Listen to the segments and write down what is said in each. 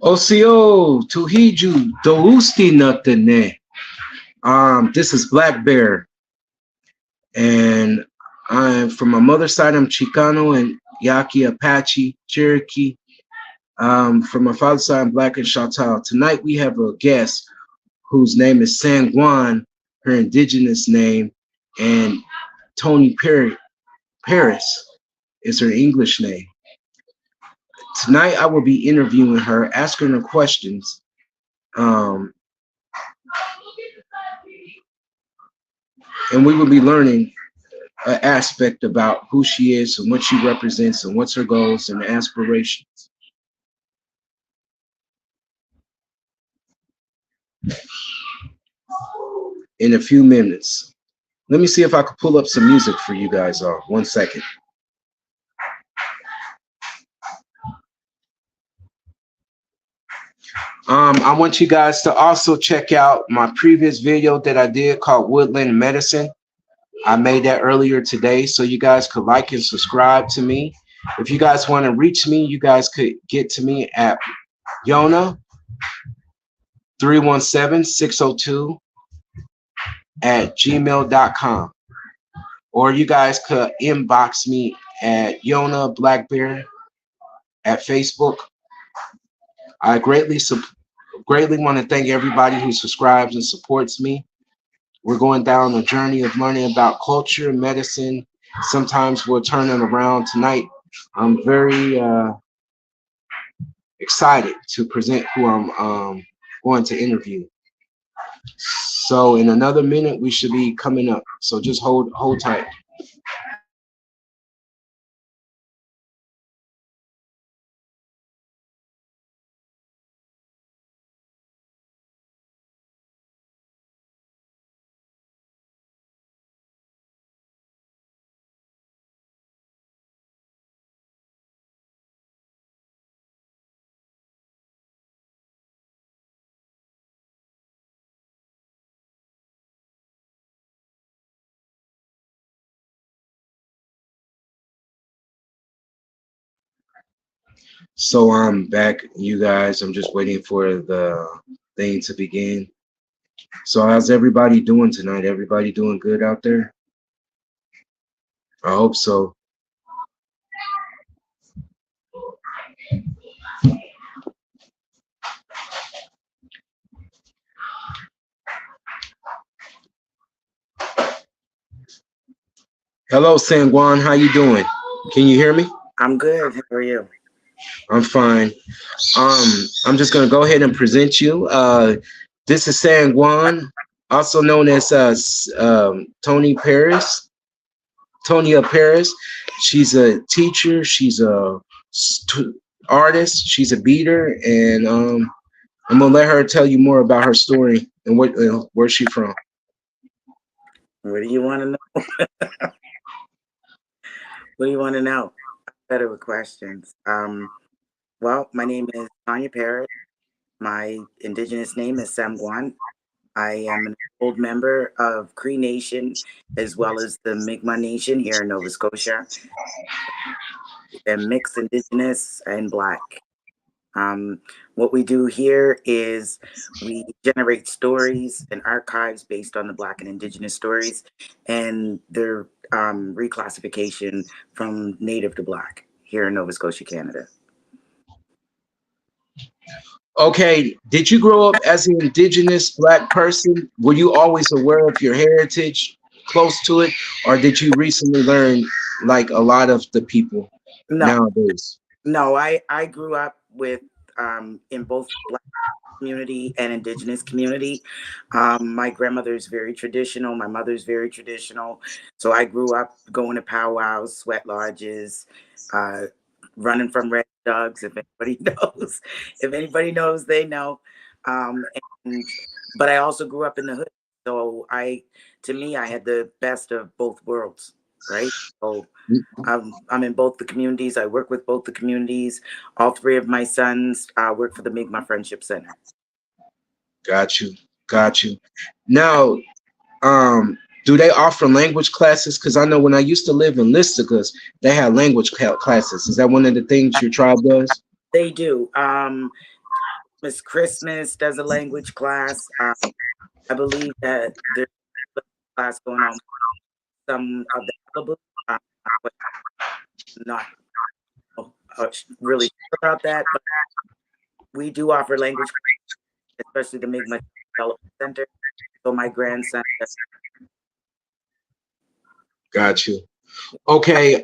Osio Tuhiju Dousti Natane. This is Black Bear, and I'm from my mother's side. I'm Chicano and Yaqui, Apache, Cherokee. From my father's side, I'm Black and Choctaw. Tonight we have a guest whose name is San Juan, her indigenous name, and Tony Paris is her English name. Tonight I will be interviewing her, asking her questions. And we will be learning an aspect about who she is and what she represents and what's her goals and aspirations. In a few minutes. Let me see if I can pull up some music for you guys all. 1 second. I want you guys to also check out my previous video that I did called Woodland Medicine. I made that earlier today, so you guys could like and subscribe to me. If you guys want to reach me, you guys could get to me at Yona 317-602 at gmail.com, or you guys could inbox me at Yona Black Bear at Facebook. I greatly want to thank everybody who subscribes and supports me. We're going down a journey of learning about culture, medicine. Sometimes we're turning around. Tonight, I'm very excited to present who I'm going to interview. So in another minute, we should be coming up. So just hold tight. So I'm back, you guys. I'm just waiting for the thing to begin. So how's everybody doing tonight? Everybody doing good out there? I hope so. Hello, San Juan. How you doing? Can you hear me? I'm good. How are you? I'm fine. I'm just gonna go ahead and present you. This is San Juan, also known as Tony Paris. Tonia Paris. She's a teacher. She's a artist. She's a beater, and I'm gonna let her tell you more about her story and where's she from. What do you want to know? What do you want to know? Better with questions. Well, my name is Tanya Parrott. My indigenous name is Samguan. I am an old member of Cree Nation as well as the Mi'kmaq Nation here in Nova Scotia. And mixed indigenous and black. What we do here is we generate stories and archives based on the black and indigenous stories and their reclassification from native to black here in Nova Scotia, Canada. Okay, did you grow up as an indigenous black person? Were you always aware of your heritage, close to it, or did you recently learn like a lot of the people nowadays? No, I grew up with in both black community and indigenous community. My grandmother's very traditional. My mother's very traditional. So I grew up going to powwows, sweat lodges, running from red dogs. If anybody knows, they know. But I also grew up in the hood. So to me, I had the best of both worlds, right? So I'm in both the communities. I work with both the communities. All three of my sons work for the Mi'kmaq Friendship Center. Got you. Now, do they offer language classes? Because I know when I used to live in Listicus, they had language classes. Is that one of the things your tribe does? They do. Miss Christmas does a language class. I believe that there's a class going on with some of the Alabama. But not really sure about that, but we do offer language, especially the Mi'kmaq Development Center. So my grandson, Got you. Okay.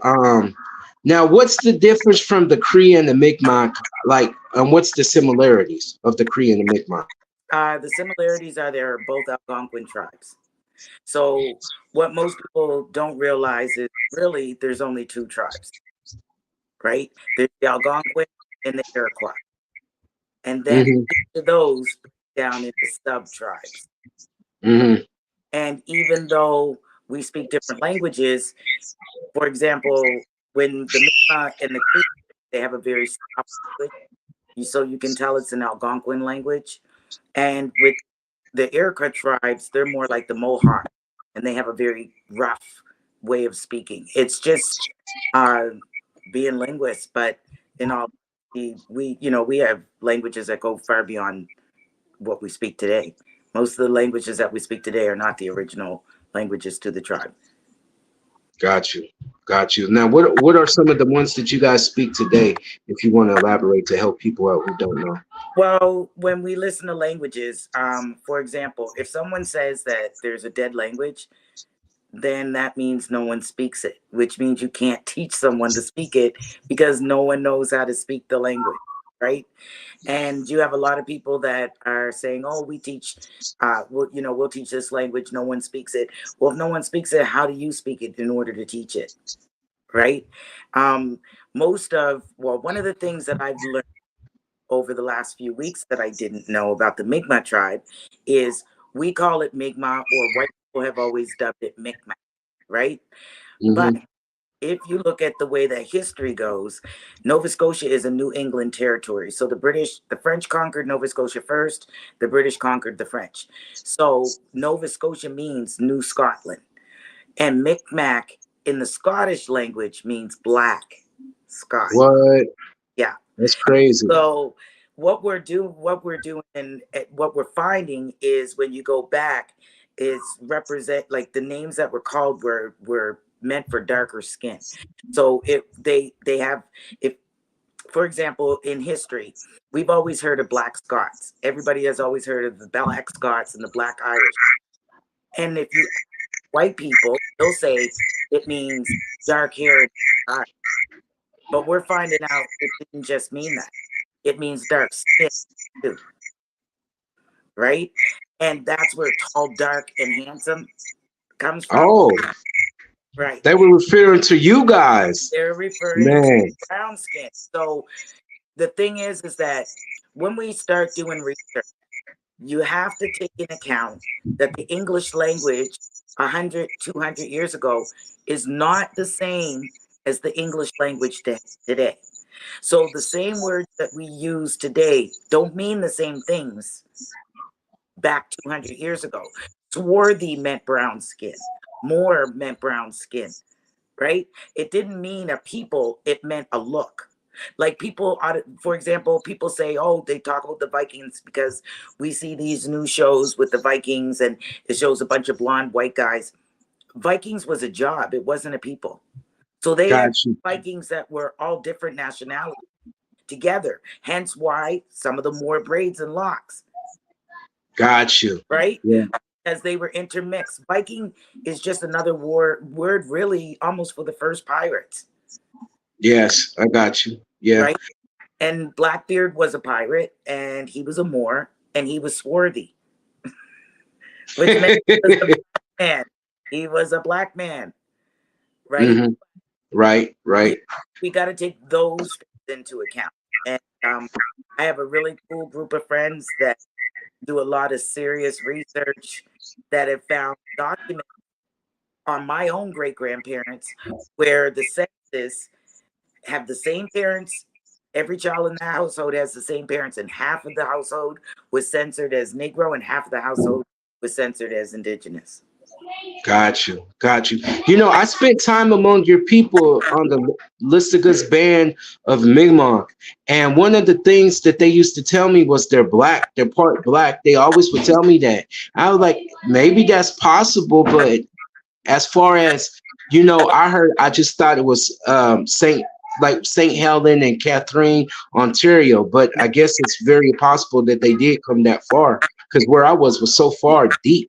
Now what's the difference from the Cree and the Mi'kmaq? Like, and what's the similarities of the Cree and the Mi'kmaq? the similarities are they're both Algonquin tribes. So what most people don't realize is really there's only two tribes, right? There's the Algonquin and the Iroquois. And then Mm-hmm. each of those down into sub tribes. Mm-hmm. And even though we speak different languages, for example, when the Mi'kmaq and the Cree, they have a very soft language, so you can tell it's an Algonquin language. And with the Iroquois tribes, they're more like the Mohawk, and they have a very rough way of speaking. It's just being linguists, but in all, we have languages that go far beyond what we speak today. Most of the languages that we speak today are not the original languages to the tribe. Got you. Got you. Now, what are some of the ones that you guys speak today, if you want to elaborate to help people out who don't know? Well, when we listen to languages, for example, if someone says that there's a dead language, then that means no one speaks it, which means you can't teach someone to speak it because no one knows how to speak the language, right? And you have a lot of people that are saying, "Oh, we teach, we'll teach this language. No one speaks it." Well, if no one speaks it, how do you speak it in order to teach it, right? Um, one of the things that I've learned over the last few weeks that I didn't know about the Mi'kmaq tribe is we call it Mi'kmaq, or white people have always dubbed it Micmac, right? But Mm-hmm. if you look at the way that history goes, Nova Scotia is a New England territory. So the French conquered Nova Scotia first, the British conquered the French. So Nova Scotia means New Scotland. And Micmac in the Scottish language means black Scot. What? Yeah. That's crazy. So what we're doing, and what we're finding is when you go back, is represent like the names that were called were meant for darker skin. So if they have, if for example in history, we've always heard of black Scots. Everybody has always heard of the black Scots and the black Irish. And if you ask white people, they'll say it means dark hair and eyes. But we're finding out it didn't just mean that. It means dark skin too, right? And that's where tall, dark, and handsome comes from. Oh, Right. they were referring to you guys. They're referring to Man, brown skin. So the thing is that when we start doing research, you have to take into account that the English language 100, 200 years ago is not the same as the English language today. So the same words that we use today don't mean the same things back 200 years ago. Swarthy meant brown skin. More meant brown skin, right? It didn't mean a people, it meant a look. Like people, for example, people say, oh, they talk about the Vikings because we see these new shows with the Vikings and it shows a bunch of blonde white guys. Vikings was a job, it wasn't a people. So they got had you. Vikings that were all different nationalities together. Hence why some of them wore braids and locks, Got you. right? Yeah. As they were intermixed. Viking is just another word really almost for the first pirates, Yes, I got you. Yeah. right? And Blackbeard was a pirate and he was a Moor and he was swarthy, which meant he was a black man. He was a black man, right? Hmm. Right, We, right. we got to take those things into account. And I have a really cool group of friends that do a lot of serious research that have found documents on my own great grandparents where the sexes have the same parents. Every child in the household has the same parents, and half of the household was censored as Negro, and half of the household was censored as Indigenous. Got you. Got you. You know, I spent time among your people on the Listigus band of Mi'kmaq, and one of the things that they used to tell me was they're black. They're part black. They always would tell me that. I was like, maybe that's possible, but as far as I heard, I just thought it was Saint Helen and Catherine, Ontario. But I guess it's very possible that they did come that far because where I was so far deep.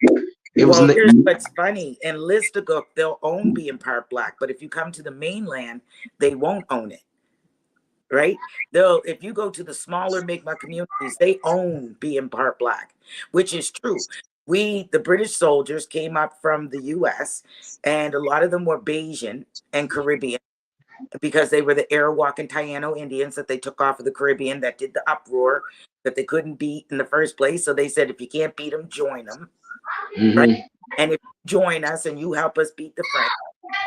It was. Well, here's what's funny. In Listigook, they'll own being part black, but if you come to the mainland, they won't own it. Right? They'll if you go to the smaller Mi'kmaq communities, they own being part black, which is true. The British soldiers came up from the US, and a lot of them were Bayesian and Caribbean because they were the Arawak and Taino Indians that they took off of the Caribbean that did the uproar that they couldn't beat in the first place. So they said, if you can't beat them, join them. Right? Mhm. And if you join us and you help us beat the French,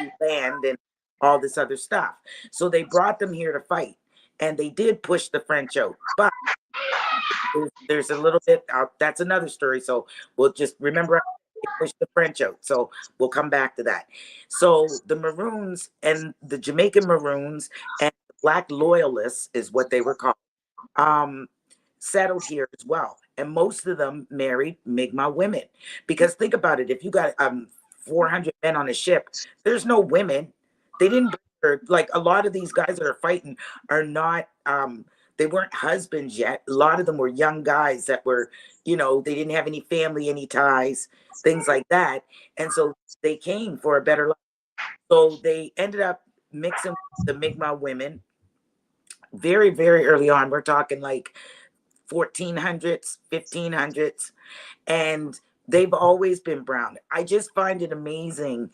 you land and all this other stuff. So they brought them here to fight, and they did push the French out. But there's a little bit that's another story. So we'll just remember they pushed the French out. So we'll come back to that. So the Maroons and the Jamaican Maroons and the Black Loyalists is what they were called. Um, Settled here as well, and most of them married Mi'kmaq women. Because think about it: if you got 400 men on a ship, there's no women. They didn't like a lot of these guys that are fighting are not. They weren't husbands yet. A lot of them were young guys that were, they didn't have any family, any ties, things like that, and so they came for a better life. So they ended up mixing with the Mi'kmaq women very, very early on. We're talking like 1400s, 1500s, and they've always been brown. I just find it amazing.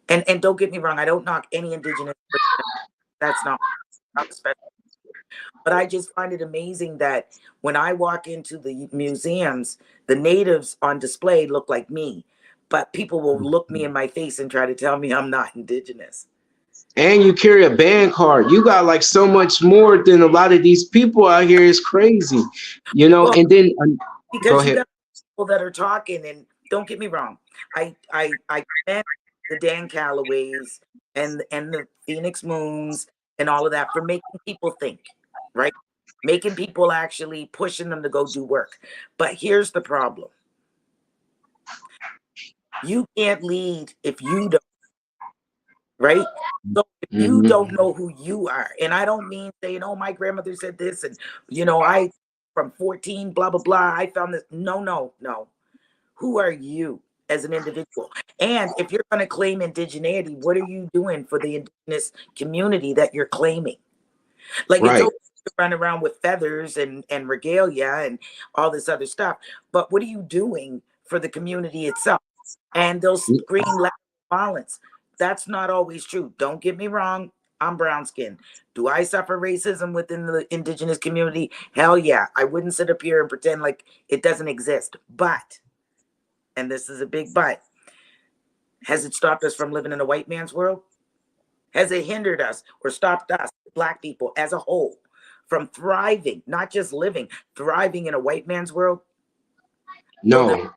And don't get me wrong, I don't knock any indigenous person. That's not special. But I just find it amazing that when I walk into the museums, the natives on display look like me, but people will look me in my face and try to tell me I'm not indigenous. And you carry a band card. You got like so much more than a lot of these people out here. It's crazy, Well, And then go because you ahead. got people that are talking, and don't get me wrong, I commend the Dan Callaways and the Phoenix Moons and all of that for making people think, right? Making people actually pushing them to go do work. But here's the problem: you can't lead if you don't, right? So if you Mhm. don't know who you are, and I don't mean saying, "Oh, my grandmother said this," and I from 14, blah blah blah, I found this. No, no, no. Who are you as an individual? And if you're going to claim indigeneity, what are you doing for the indigenous community that you're claiming? Like, it's Right, okay to run around with feathers and regalia and all this other stuff, but what are you doing for the community itself? And they'll scream lateral violence. That's not always true. Don't get me wrong. I'm brown skinned. Do I suffer racism within the indigenous community? Hell yeah. I wouldn't sit up here and pretend like it doesn't exist. But, and this is a big but, has it stopped us from living in a white man's world? Has it hindered us or stopped us, Black people as a whole, from thriving, not just living, thriving in a white man's world? So no,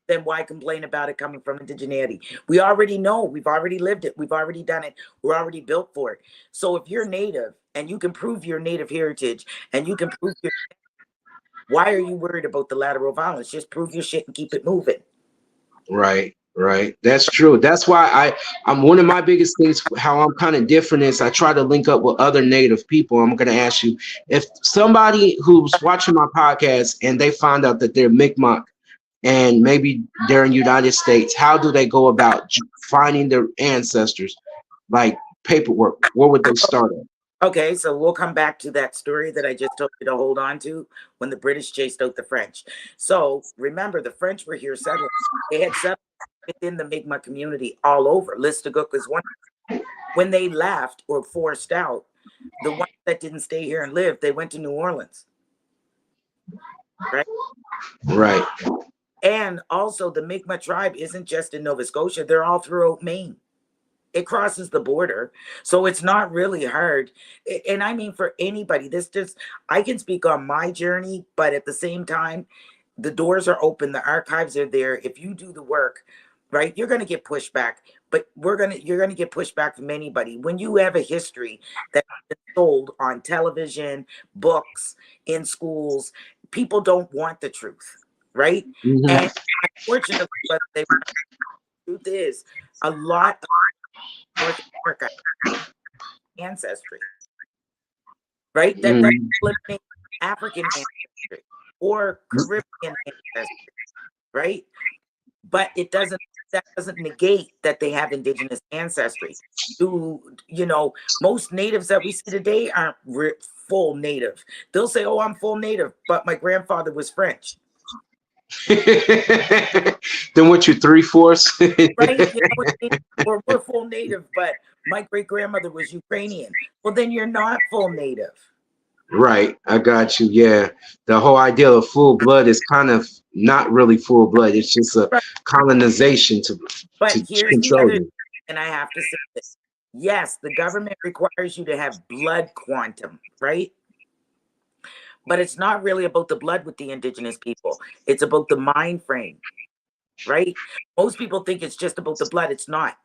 then why complain about it coming from indigeneity? We already know, we've already lived it, we've already done it, we're already built for it. So if you're native and you can prove your native heritage and you can prove your, why are you worried about the lateral violence? Just prove your shit and keep it moving. right, right. That's true. That's why I'm one of my biggest things. How I'm kind of different is I try to link up with other Native people. I'm going to ask you if somebody who's watching my podcast and they find out that they're Mi'kmaq and maybe they're in United States, how do they go about finding their ancestors? Like paperwork, where would they start at? Okay, so we'll come back to that story that I just told you to hold on to when the British chased out the French. So remember, the French were here settling. They had settled within the Mi'kmaq community all over. Listagook was one. When they left or forced out, the ones that didn't stay here and live, they went to New Orleans, right? Right. And also, the Mi'kmaq tribe isn't just in Nova Scotia; they're all throughout Maine. It crosses the border, so it's not really hard. And I mean, for anybody, this just, I can speak on my journey, but at the same time, the doors are open, the archives are there. If you do the work, right? You're going to get pushback, but you're going to get pushback from anybody. When you have a history that's been sold on television, books, in schools, people don't want the truth, right? Mhm. And unfortunately, what they want, the truth is, a lot of North America ancestry, right? That Mhm. eliminates African ancestry or Caribbean ancestry, right? But that doesn't negate that they have indigenous ancestry. Most natives that we see today aren't full native. They'll say, "Oh, I'm full native," but my grandfather was French, Then what, you three-fourths? right? You know what I mean? Or we're full native, but my great grandmother was Ukrainian. Well, then you're not full native. Right, I got you. Yeah, the whole idea of full blood is kind of not really full blood. It's just a Right. colonization to But to here's the control other thing, you. and I have to say this. Yes, the government requires you to have blood quantum, right? But it's not really about the blood with the indigenous people. It's about the mind frame, right? Most people think it's just about the blood. It's not.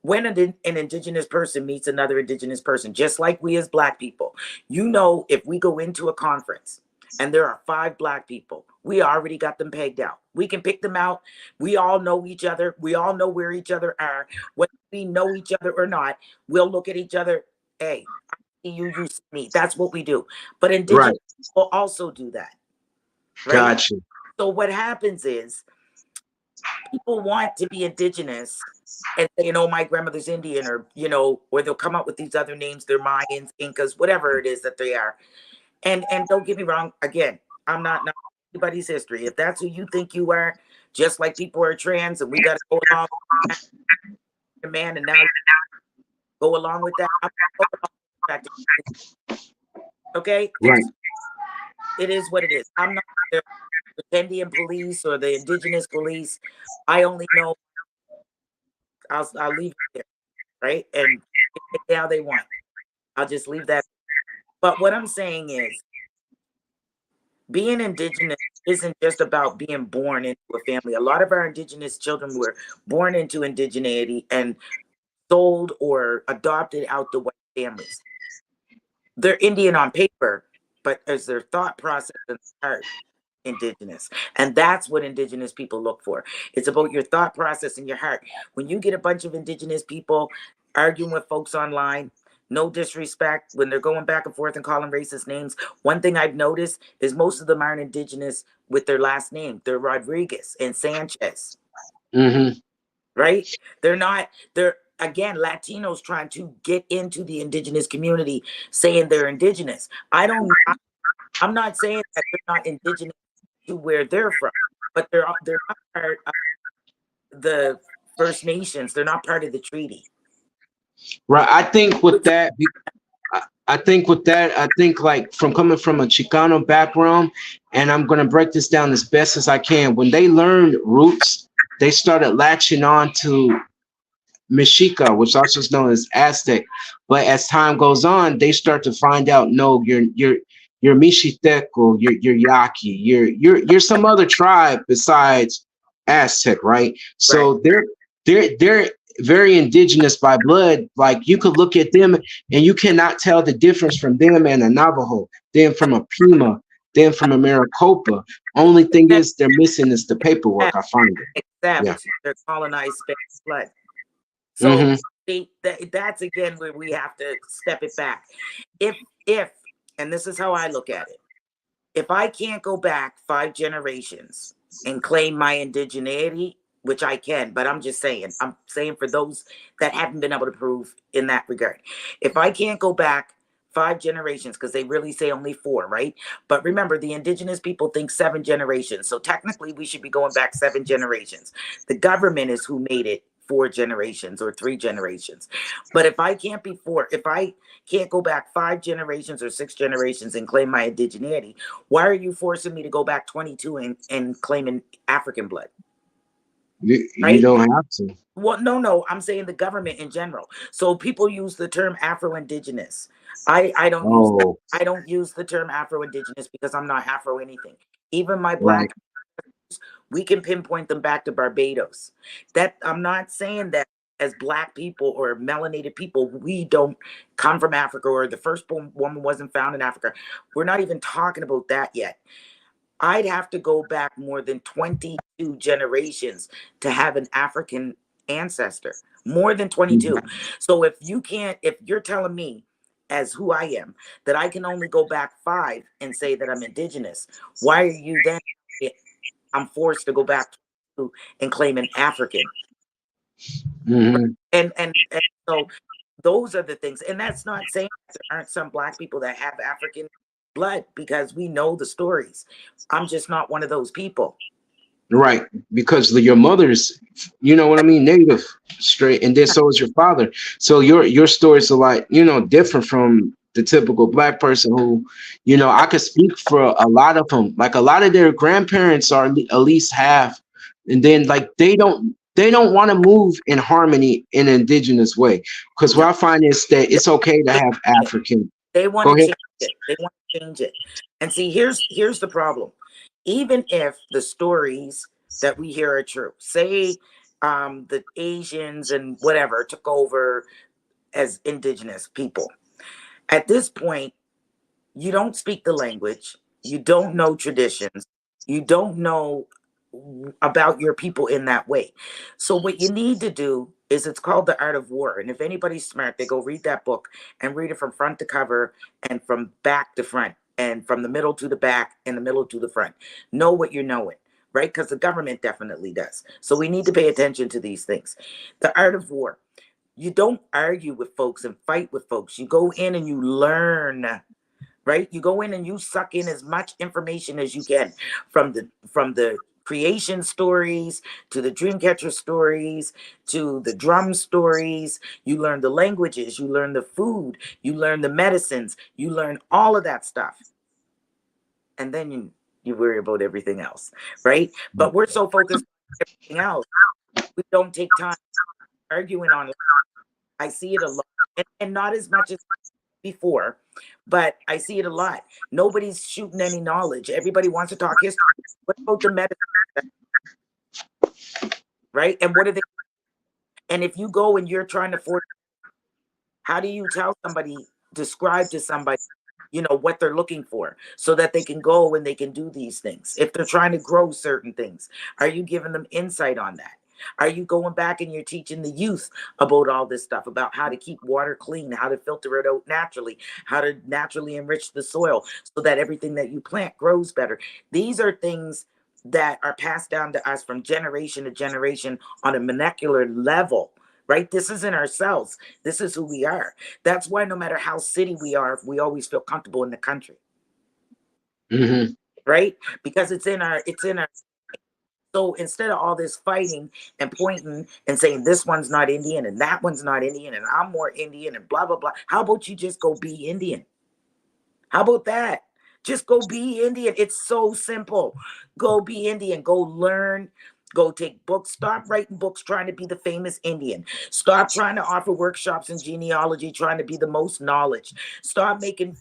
When an indigenous person meets another indigenous person, just like we as black people, if we go into a conference and there are 5 black people, we already got them pegged out. We can pick them out. We all know each other. We all know where each other are. Whether we know each other or not, we'll look at each other. Hey, I see you, you see me. That's what we do. But Right, indigenous people also do that, right? got you. So what happens is people want to be indigenous and say, my grandmother's Indian, or they'll come up with these other names, they're Mayans, Incas, whatever it is that they are. And don't get me wrong, again, I'm not anybody's history. If that's who you think you are, just like people are trans and we got to go along with that, man, and now go along with that. I'm going along with that. Okay, Right, it is what it is. I'm not the Indian police or the indigenous police. I only know. I'll leave it there, right? And take it how they want. I'll just leave that. But what I'm saying is, being indigenous isn't just about being born into a family. A lot of our indigenous children were born into indigeneity and sold or adopted out the white families. They're Indian on paper, but as their thought process and heart, indigenous. And that's what indigenous people look for. It's about your thought process and your heart. When you get a bunch of indigenous people arguing with folks online, no disrespect, when they're going back and forth and calling racist names, one thing I've noticed is most of them aren't indigenous with their last name. They're Rodriguez and Sanchez, hmm, right? They're not, they're again Latinos trying to get into the indigenous community saying they're indigenous. I'm not saying that they're not indigenous to where they're from, but they're not part of the First Nations. They're not part of the treaty. right. I think with Which, that, I think like from coming from a Chicano background, and I'm gonna break this down as best as I can. When they learned roots, they started latching on to Mexica, which also is known as Aztec. But as time goes on, they start to find out, no, you're Mixteco, you're Yaqui, you're some other tribe besides Aztec, right? right. So they're very indigenous by blood. Like you could look at them and you cannot tell the difference from them and a Navajo, then from a Pima, then from a Maricopa. Only thing Except, is they're missing is the paperwork. I find it. Yeah. except they're colonized Spanish blood. So Hmm. that's again where we have to step it back. If and this is how I look at it. If I can't go back 5 generations and claim my indigeneity, which I can, but I'm saying for those that haven't been able to prove in that regard. If I can't go back 5 generations, because they really say only 4, right? But remember, the indigenous people think 7 generations. So technically, we should be going back 7 generations. The government is who made it 4 generations or 3 generations. But if I can't go back 5 generations or 6 generations and claim my indigeneity, why are you forcing me to go back 22 and claiming African blood? You Right? don't have to. Well, no, I'm saying the government in general. So people use the term Afro-Indigenous. I don't use that. Oh, I don't use the term Afro-Indigenous because I'm not Afro anything. Even my right. black We can pinpoint them back to Barbados. That I'm not saying that as Black people or melanated people, we don't come from Africa, or the first woman wasn't found in Africa. We're not even talking about that yet. I'd have to go back more than 22 generations to have an African ancestor, more than 22. So if you're telling me, as who I am, that I can only go back 5 and say that I'm indigenous, why are you then, I'm forced to go back to and claim an African? Mm-hmm. And so those are the things. And that's not saying that there aren't some Black people that have African blood, because we know the stories. I'm just not one of those people. Right, because your mother's, you know what I mean, native, straight, and then so is your father. So your story is a lot, different from the typical Black person who, I could speak for a lot of them. Like a lot of their grandparents are at least half, and then like they don't want to move in harmony in an indigenous way. Because what No, I find is that it's okay to have African. they want Go to ahead. change it. They want to change it. And see, here's the problem. Even if the stories that we hear are true, say the Asians and whatever took over as indigenous people. At this point, you don't speak the language, you don't know traditions, you don't know about your people in that way. So what you need to do is, it's called The Art of War. And if anybody's smart, they go read that book and read it from front to cover and from back to front and from the middle to the back and the middle to the front. Know what you're knowing, right? Because the government definitely does. So we need to pay attention to these things. The Art of War. You don't argue with folks and fight with folks. You go in and you learn, right? You go in and you suck in as much information as you can from the creation stories to the dreamcatcher stories to the drum stories. You learn the languages, you learn the food, you learn the medicines, you learn all of that stuff. And then you worry about everything else, right? But we're so focused on everything else, we don't take time arguing on it. I see it a lot, and not as much as before, but I see it a lot. Nobody's shooting any knowledge. Everybody wants to talk history. What about the medicine, right? And what are they? And if you go and you're trying to force, how do you tell somebody, describe to somebody, what they're looking for, so that they can go and they can do these things? If they're trying to grow certain things, are you giving them insight on that? Are you going back and you're teaching the youth about all this stuff, about how to keep water clean, how to filter it out naturally, how to naturally enrich the soil so that everything that you plant grows better? These are things that are passed down to us from generation to generation on a molecular level, right? This is in ourselves. This is who we are. That's why no matter how city we are, we always feel comfortable in the country, Mm-hmm. right? Because it's in our. So instead of all this fighting and pointing and saying this one's not Indian and that one's not Indian and I'm more Indian and blah, blah, blah, how about you just go be Indian? How about that? Just go be Indian. It's so simple. Go be Indian. Go learn. Go take books. Stop writing books trying to be the famous Indian. Stop trying to offer workshops in genealogy trying to be the most knowledge. Stop making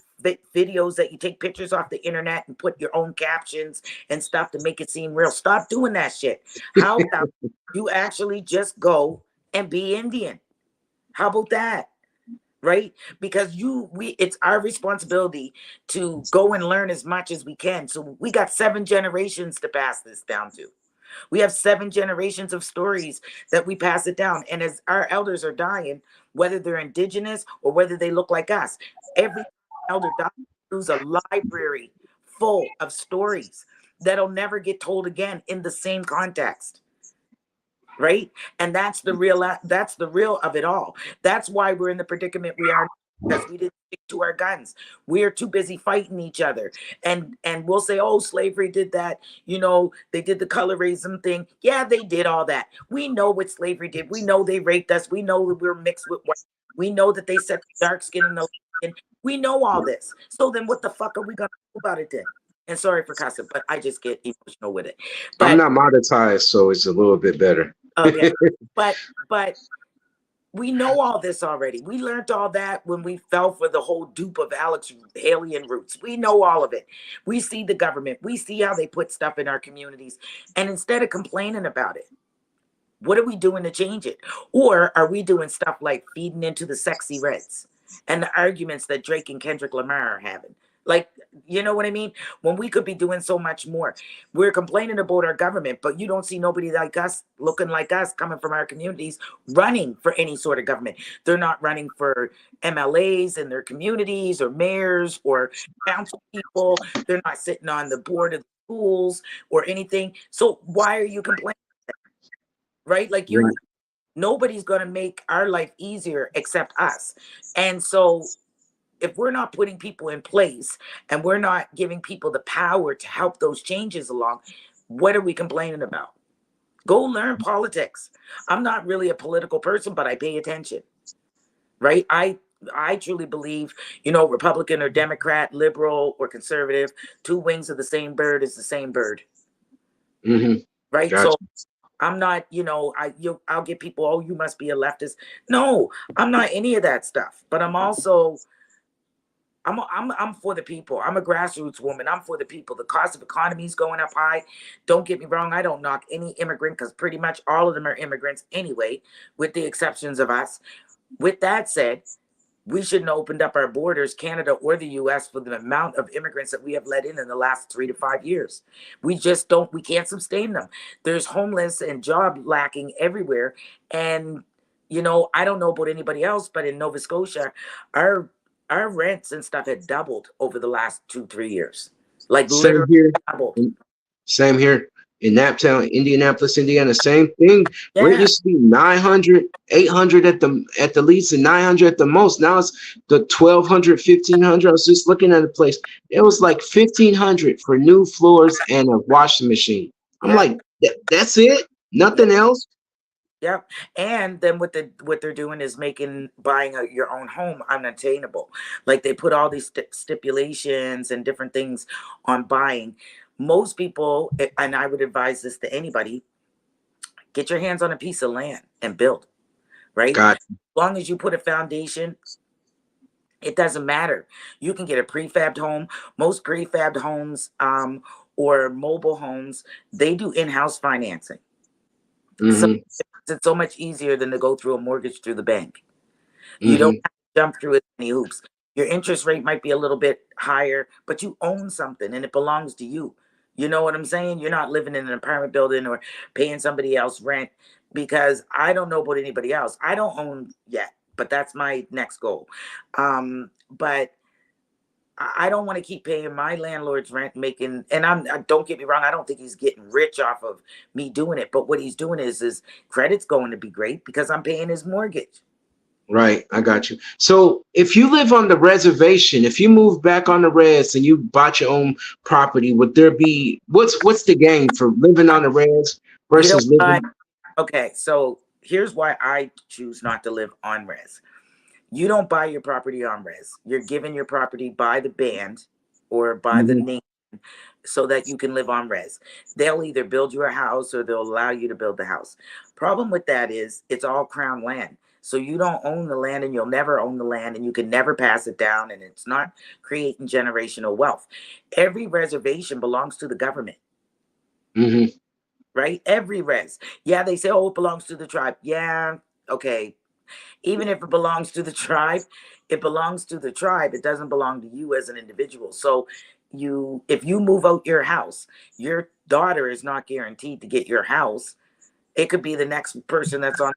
videos that you take pictures off the internet and put your own captions and stuff to make it seem real. Stop doing that shit. How about you actually just go and be Indian? How about that? Right? Because it's our responsibility to go and learn as much as we can. So we got 7 generations to pass this down to. We have 7 generations of stories that we pass it down. And as our elders are dying, whether they're indigenous or whether they look like us, every elder dies, lose a library full of stories that'll never get told again in the same context. Right? And that's the real of it all. That's why we're in the predicament we are, because we didn't stick to our guns. We're too busy fighting each other. And we'll say, oh, slavery did that. They did the colorism thing. Yeah, they did all that. We know what slavery did. We know they raped us. We know that we're mixed with white. We know that they set the dark skin and the light skin. We know all this. So then what the fuck are we gonna do about it then? And sorry for cussing, but I just get emotional with it. I'm But not monetized, so it's a little bit better. okay. But We know all this already. We learned all that when we fell for the whole dupe of Alex Haley and Roots. We know all of it. We see the government. We see how they put stuff in our communities. And instead of complaining about it, what are we doing to change it? Or are we doing stuff like feeding into the sexy reds and the arguments that Drake and Kendrick Lamar are having? Like, you know what I mean? When we could be doing so much more. We're complaining about our government, but you don't see nobody like us, looking like us, coming from our communities, running for any sort of government. They're not running for MLAs in their communities or mayors or council people. They're not sitting on the board of the schools or anything. So why are you complaining? Right? Like Right. nobody's going to make our life easier except us. And so if we're not putting people in place and we're not giving people the power to help those changes along, what are we complaining about? Go learn politics. I'm not really a political person, but I pay attention. Right? I truly believe, Republican or Democrat, liberal or conservative, two wings of the same bird is the same bird. Mm-hmm. Right? Gotcha. So I'm not, I'll get people, oh, you must be a leftist. No, I'm not any of that stuff. But I'm also, I'm for the people. I'm a grassroots woman. I'm for the people. The cost of economy is going up high. Don't get me wrong. I don't knock any immigrant because pretty much all of them are immigrants anyway, with the exceptions of us. With that said, we shouldn't have opened up our borders, Canada or the US, for the amount of immigrants that we have let in the last 3 to 5 years. We just don't, we can't sustain them. There's homeless and job lacking everywhere. And, I don't know about anybody else, but in Nova Scotia, our rents and stuff had doubled over the last 2, 3 years. Like Same literally here. doubled. Same here in Naptown, Indianapolis, Indiana. Same thing. Rent Yeah. used to be 900, 800 at the least, and 900 at the most. Now it's the 1,200, 1,500. I was just looking at a place. It was like 1,500 for new floors and a washing machine. I'm Yeah. like, that's it? Yeah. Nothing else? Yep. And then what they're doing is making buying your own home unattainable. Like they put all these stipulations and different things on buying. Most people, and I would advise this to anybody, get your hands on a piece of land and build, right? God. As long as you put a foundation, it doesn't matter. You can get a prefabbed home. Most prefabbed homes or mobile homes, they do in-house financing. So Mm-hmm. it's so much easier than to go through a mortgage through the bank. You don't Mm-hmm. have to jump through as many hoops. Your interest rate might be a little bit higher, but you own something and it belongs to you. You know what I'm saying? You're not living in an apartment building or paying somebody else rent, because I don't know about anybody else. I don't own yet, but that's my next goal. But I don't want to keep paying my landlord's rent, don't get me wrong, I don't think he's getting rich off of me doing it. But what he's doing is his credit's going to be great because I'm paying his mortgage. Right, I got you. So if you live on the reservation, if you move back on the res and you bought your own property, would there be what's the gain for living on the res You know, versus living? okay, so here's why I choose not to live on res. You don't buy your property on res. You're given your property by the band or by the Mhm. name so that you can live on res. They'll either build you a house or they'll allow you to build the house. Problem with that is it's all crown land. So you don't own the land and you'll never own the land and you can never pass it down, and it's not creating generational wealth. Every reservation belongs to the government, Mhm. right? Every res. Yeah, they say, oh, it belongs to the tribe. Yeah, okay. Even if it belongs to the tribe, it belongs to the tribe. It doesn't belong to you as an individual. So if you move out your house, your daughter is not guaranteed to get your house. It could be the next person that's on.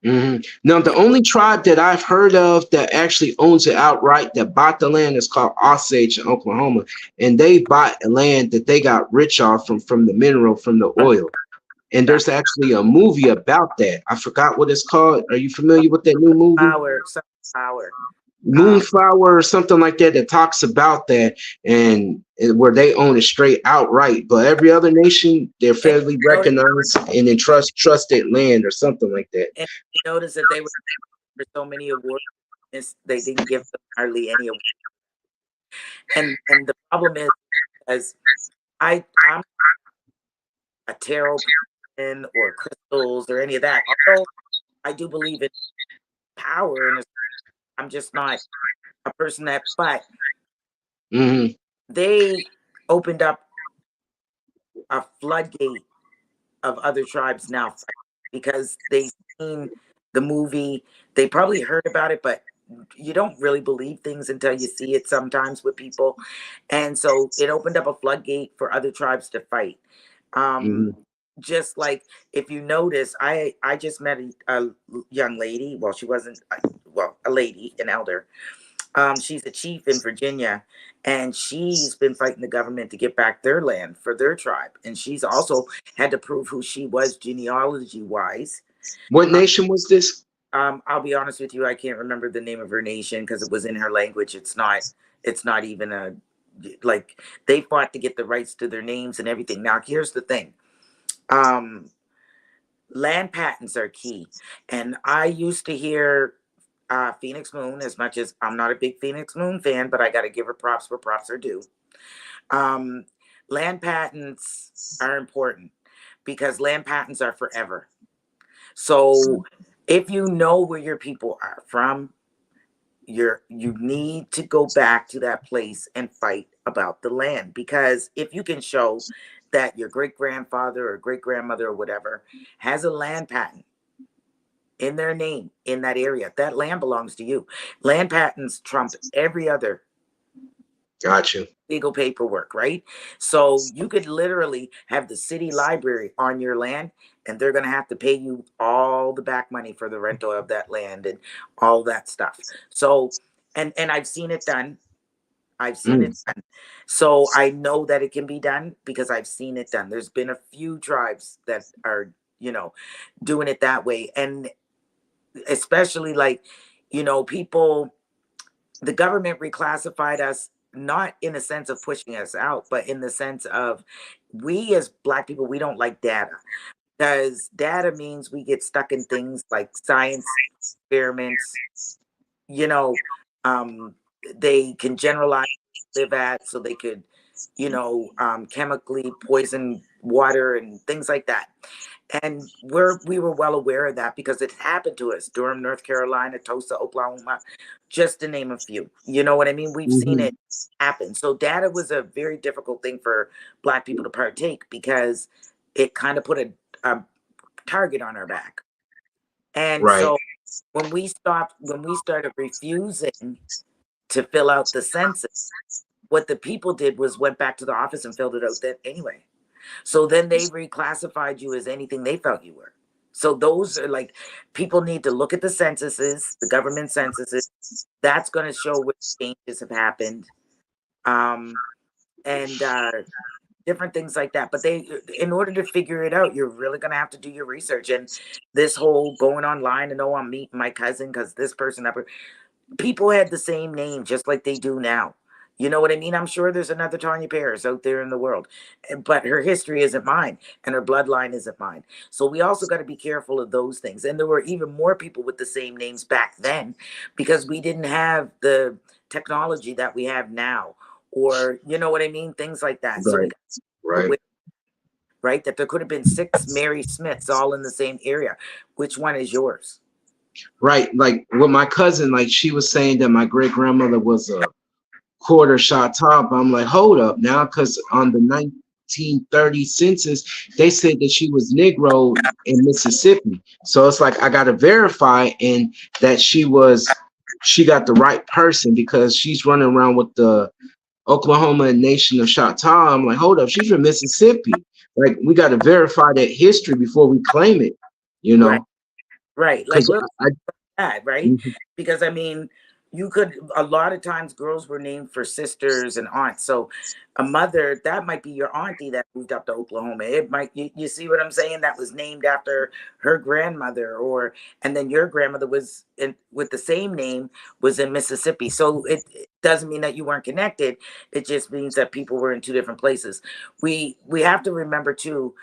Mhm. Now, the only tribe that I've heard of that actually owns it outright, that bought the land, is called Osage in Oklahoma, and they bought land that they got rich off from the mineral, from the oil. And there's actually a movie about that. I forgot what it's called. Are you familiar with that new movie? Power. Moonflower or something like that, that talks about that, and where they own it straight outright. But every other nation, they're And fairly recognized and trusted land or something like that. you notice that they were for so many awards, they didn't give them hardly any awards. And the problem is, as I'm a tarot person or crystals or any of that. Although I do believe in power, and I'm just not a person that. But Mm-hmm. they opened up a floodgate of other tribes now because they seen the movie. They probably heard about it, but you don't really believe things until you see it sometimes with people. And so it opened up a floodgate for other tribes to fight. Um, Mm-hmm. just like if you notice, I just met a young lady. Well, she wasn't well, a lady, an elder. She's a chief in Virginia, and she's been fighting the government to get back their land for their tribe. And she's also had to prove who she was genealogy wise. What nation was this? I'll be honest with you, I can't remember the name of her nation because it was in her language. It's not. It's not even a like they fought to get the rights to their names and everything. Now, here's the thing. Um, Land patents are key, and I used to hear Phoenix Moon, as much as I'm not a big Phoenix Moon fan, but I got to give her props where props are due. Um, Land patents are important because land patents are forever. So if you know where your people are from, you need to go back to that place and fight about the land, because if you can show that your great grandfather or great grandmother or whatever has a land patent in their name in that area, that land belongs to you. Land patents trump every other Got you. legal paperwork, right? So you could literally have the city library on your land, and they're going to have to pay you all the back money for the rental of that land and all that stuff. So, and I've seen it done. I've seen it Mm. done. So I know that it can be done because I've seen it done. There's been a few tribes that are, doing it that way. And especially like, people, the government reclassified us not in the sense of pushing us out, but in the sense of we as Black people, we don't like data, because data means we get stuck in things like science experiments. You know, um, they can generalize live at, so they could, chemically poison water and things like that. And we were well aware of that because it happened to us. Durham, North Carolina, Tulsa, Oklahoma, just to name a few. You know what I mean? We've seen Mm-hmm. it happen. So data was a very difficult thing for Black people to partake because it kind of put a target on our back. And Right. so when we started refusing to fill out the census, what the people did was went back to the office and filled it out then anyway. So then they reclassified you as anything they felt you were. So those are like, people need to look at the censuses, the government censuses. That's going to show what changes have happened, um, and different things like that. But in order to figure it out, you're really going to have to do your research. And this whole going online and, oh, I'm meeting my cousin because this person, people had the same name just like they do now. You know what I mean? I'm sure there's another Tanya Paris out there in the world, but her history isn't mine and her bloodline isn't mine. So we also got to be careful of those things. And there were even more people with the same names back then because we didn't have the technology that we have now, or you know what I mean? Things like that. So we Right. got Right. aware, right, that there could have been 6 Mary Smiths all in the same area. Which one is yours? Right. Like with my cousin, like she was saying that my great grandmother was a quarter shot top. I'm like, hold up now, because on the 1930 census, they said that she was Negro in Mississippi. So it's like I gotta verify and that she got the right person because she's running around with the Oklahoma Nation of Choctaw. I'm like, hold up, she's from Mississippi. Like we got to verify that history before we claim it, you Right, know, right. Like because little that, right? Because I mean, you could, a lot of times girls were named for sisters and aunts. So a mother, that might be your auntie that moved up to Oklahoma. It might, you see what I'm saying? That was named after her grandmother, or, and then your grandmother was in with the same name was in Mississippi. So it doesn't mean that you weren't connected. It just means that people were in two different places. We have to remember too,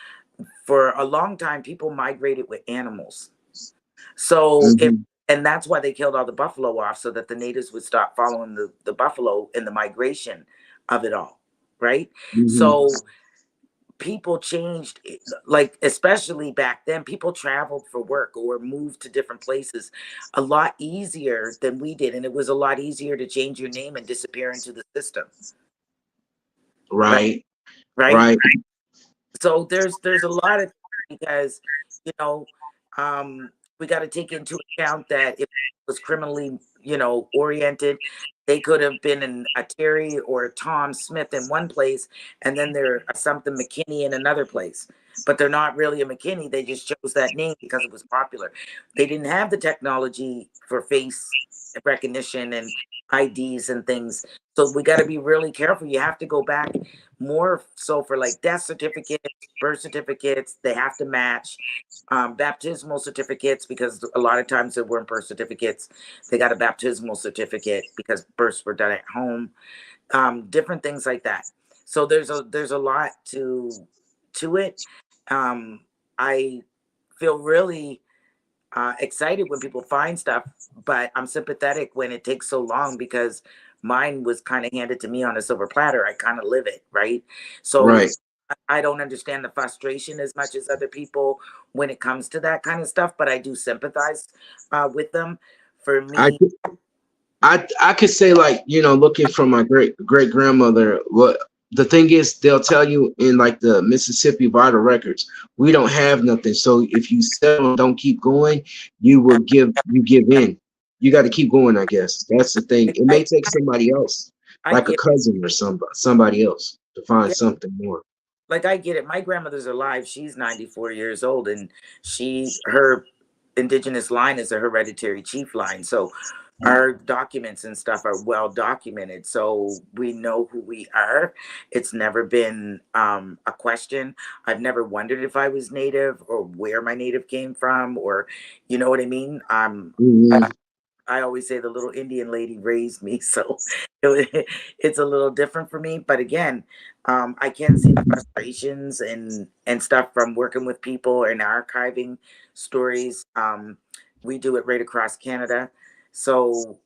for a long time, people migrated with animals. So if, Mhm. and that's why they killed all the buffalo off, so that the natives would stop following the buffalo in the migration of it all, right? Mhm. So people changed, like especially back then, people traveled for work or moved to different places a lot easier than we did, and it was a lot easier to change your name and disappear into the system. Right. Right. Right. Right. So there's a lot of, because you know, we got to take into account that if it was criminally, oriented, they could have been a Terry or a Tom Smith in one place, and then they're a something McKinney in another place, but they're not really a McKinney. They just chose that name because it was popular. They didn't have the technology for face recognition and IDs and things, so we got to be really careful. You have to go back more so for like death certificates, birth certificates. They have to match, baptismal certificates, because a lot of times there weren't birth certificates. They got a baptismal certificate because births were done at home. Different things like that. So there's a lot to it. I feel really excited when people find stuff, but I'm sympathetic when it takes so long, because mine was kind of handed to me on a silver platter. I kind of live it, right? So Right. I don't understand the frustration as much as other people when it comes to that kind of stuff, but I do sympathize with them. For I me, I could say, like, looking from my great grandmother, what the thing is, they'll tell you in like the Mississippi vital records, we don't have nothing. So if you settle and don't keep going, you give in. You got to keep going, I guess. That's the thing. It may I, take somebody else, I like a get, cousin or somebody else, to find yeah, something more. like I get it. My grandmother's alive. She's 94 years old, and her indigenous line is a hereditary chief line. So our documents and stuff are well documented, so we know who we are. It's never been a question. I've never wondered if I was native or where my native came from, or you know what I mean. Hmm. I always say the little Indian lady raised me, so it's a little different for me. But again, I can see the frustrations and stuff from working with people and archiving stories. We do it right across Canada, so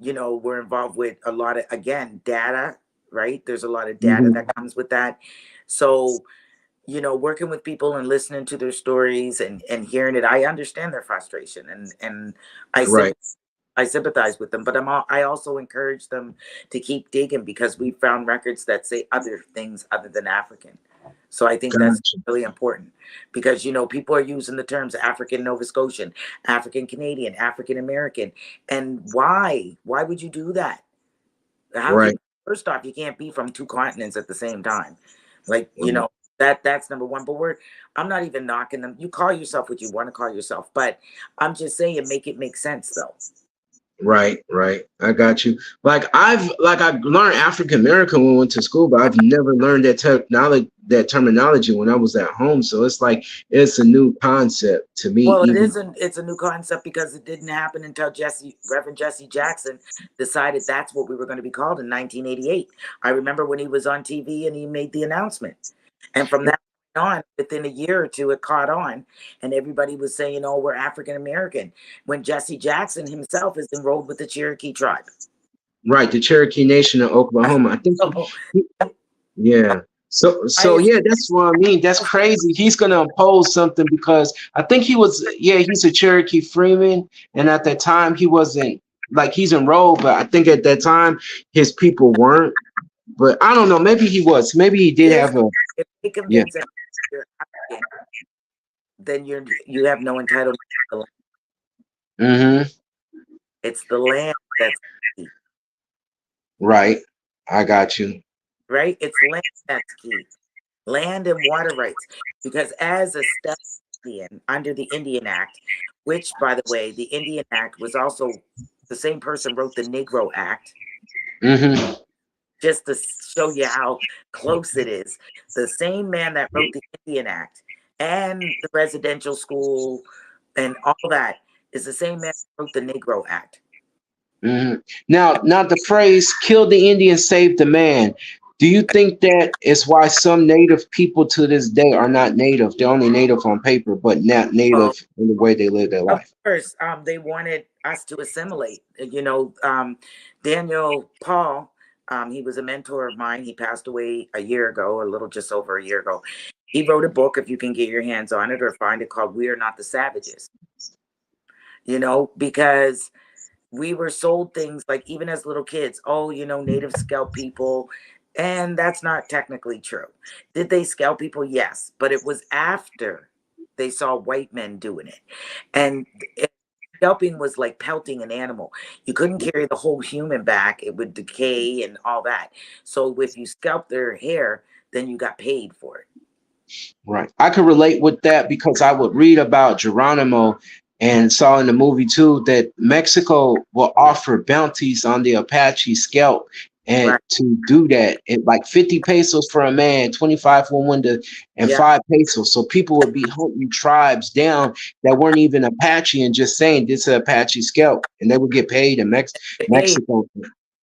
we're involved with a lot of, again, data. Right, there's a lot of data Hmm. that comes with that. So working with people and listening to their stories and hearing it, I understand their frustration, and I Right. I sympathize with them, but I also encourage them to keep digging, because we found records that say other things other than African. So I think that's Gotcha. really important, because people are using the terms African Nova Scotian, African Canadian, African American, and why? Why would you do that? How can Right. First off, you can't be from two continents at the same time, like Right. that's number one. But I'm not even knocking them. You call yourself what you want to call yourself, but I'm just saying, make it make sense though. Right, right. I got you. I learned African American when I went to school, but I've never learned that terminology when I was at home. So it's like it's a new concept to me, Well, it even. isn't. It's a new concept because it didn't happen until Reverend Jesse Jackson decided that's what we were going to be called in 1988. I remember when he was on TV and he made the announcement, and from that on, within a year or two, it caught on, and everybody was saying, "Oh, we're African American." When Jesse Jackson himself is enrolled with the Cherokee tribe. Right, the Cherokee Nation of Oklahoma. I think So yeah. So I yeah, that's what I mean. That's crazy. He's gonna oppose something because I think he's a Cherokee Freeman, and at that time he wasn't, like, he's enrolled, but I think at that time his people weren't. But I don't know. Maybe he was. Maybe he did here's have a if they yeah. convince them you're African, then you have no entitlement to the land. Mm-hmm. It's the land that's key, Right. I got you. right? It's land that's key. Land and water rights. Because as a step Indian under the Indian Act, which, by the way, the Indian Act was also the same person wrote the Negro Act, Mm-hmm. just to show you how close it is. The same man that wrote the Indian Act and the residential school and all that is the same man that wrote the Negro Act. Hmm. Now, the phrase "kill the Indian, save the man." Do you think that is why some Native people to this day are not Native? They're only Native on paper, but not Native Well, in the way they live their of life. course, they wanted us to assimilate. Daniel Paul He was a mentor of mine. He passed away a year ago, a little just over a year ago. He wrote a book, if you can get your hands on it or find it, called "We Are Not the Savages." Because we were sold things like, even as little kids, oh, native scalp people. And that's not technically true. Did they scalp people? Yes. But it was after they saw white men doing it. And scalping was like pelting an animal. You couldn't carry the whole human back, it would decay and all that. So if you scalped their hair, then you got paid for it. Right. I could relate with that because I would read about Geronimo and saw in the movie too that Mexico will offer bounties on the Apache scalp. And Right. to do that, it like 50 pesos for a man, 25 for a woman, and Yeah. 5 pesos. So people would be hunting tribes down that weren't even Apache and just saying this is Apache scalp, and they would get paid in Hey, Mexico.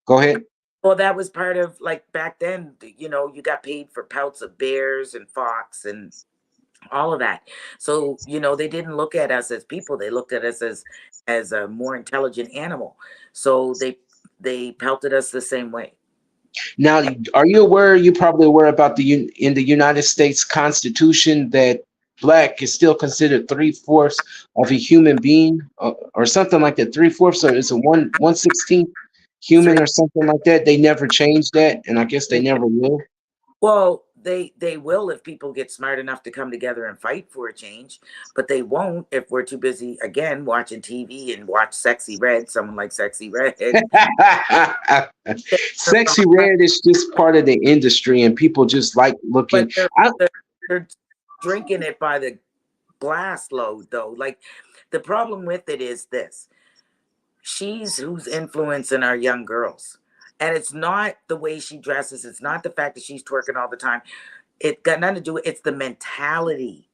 Go ahead. well, that was part of, like, back then, you got paid for pelts of bears and fox and all of that. So, they didn't look at us as people. They looked at us as a more intelligent animal. So they pelted us the same way. Now, are you aware? You're probably aware about in the United States Constitution that black is still considered 3/4 of a human being, or something like that. 3/4, or is it 1/16 human, Three. or something like that? They never changed that, and I guess they never will. Well, they will if people get smart enough to come together and fight for a change, but they won't if we're too busy again watching TV and watch Sexy Red. Someone like Sexy Red. Sexy red is just part of the industry, and people just like looking. But they're, I, they're they're drinking it by the glass load, though. Like, the problem with it is this: she's who's influencing our young girls. And it's not the way she dresses. It's not the fact that she's twerking all the time. It got nothing to do with it's the mentality,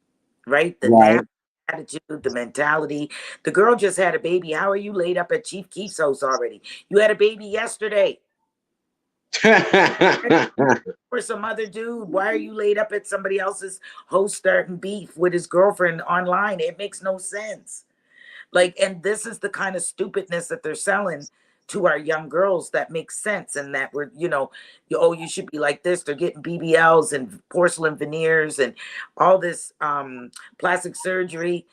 right? The right. nasty attitude, the mentality. The girl just had a baby. How are you laid up at Chief Keef's house already? You had a baby yesterday. Or some other dude. Why are you laid up at somebody else's host starting beef with his girlfriend online? It makes no sense. Like, and this is the kind of stupidness that they're selling to our young girls that makes sense, and that we're, you should be like this. They're getting BBLs and porcelain veneers and all this plastic surgery.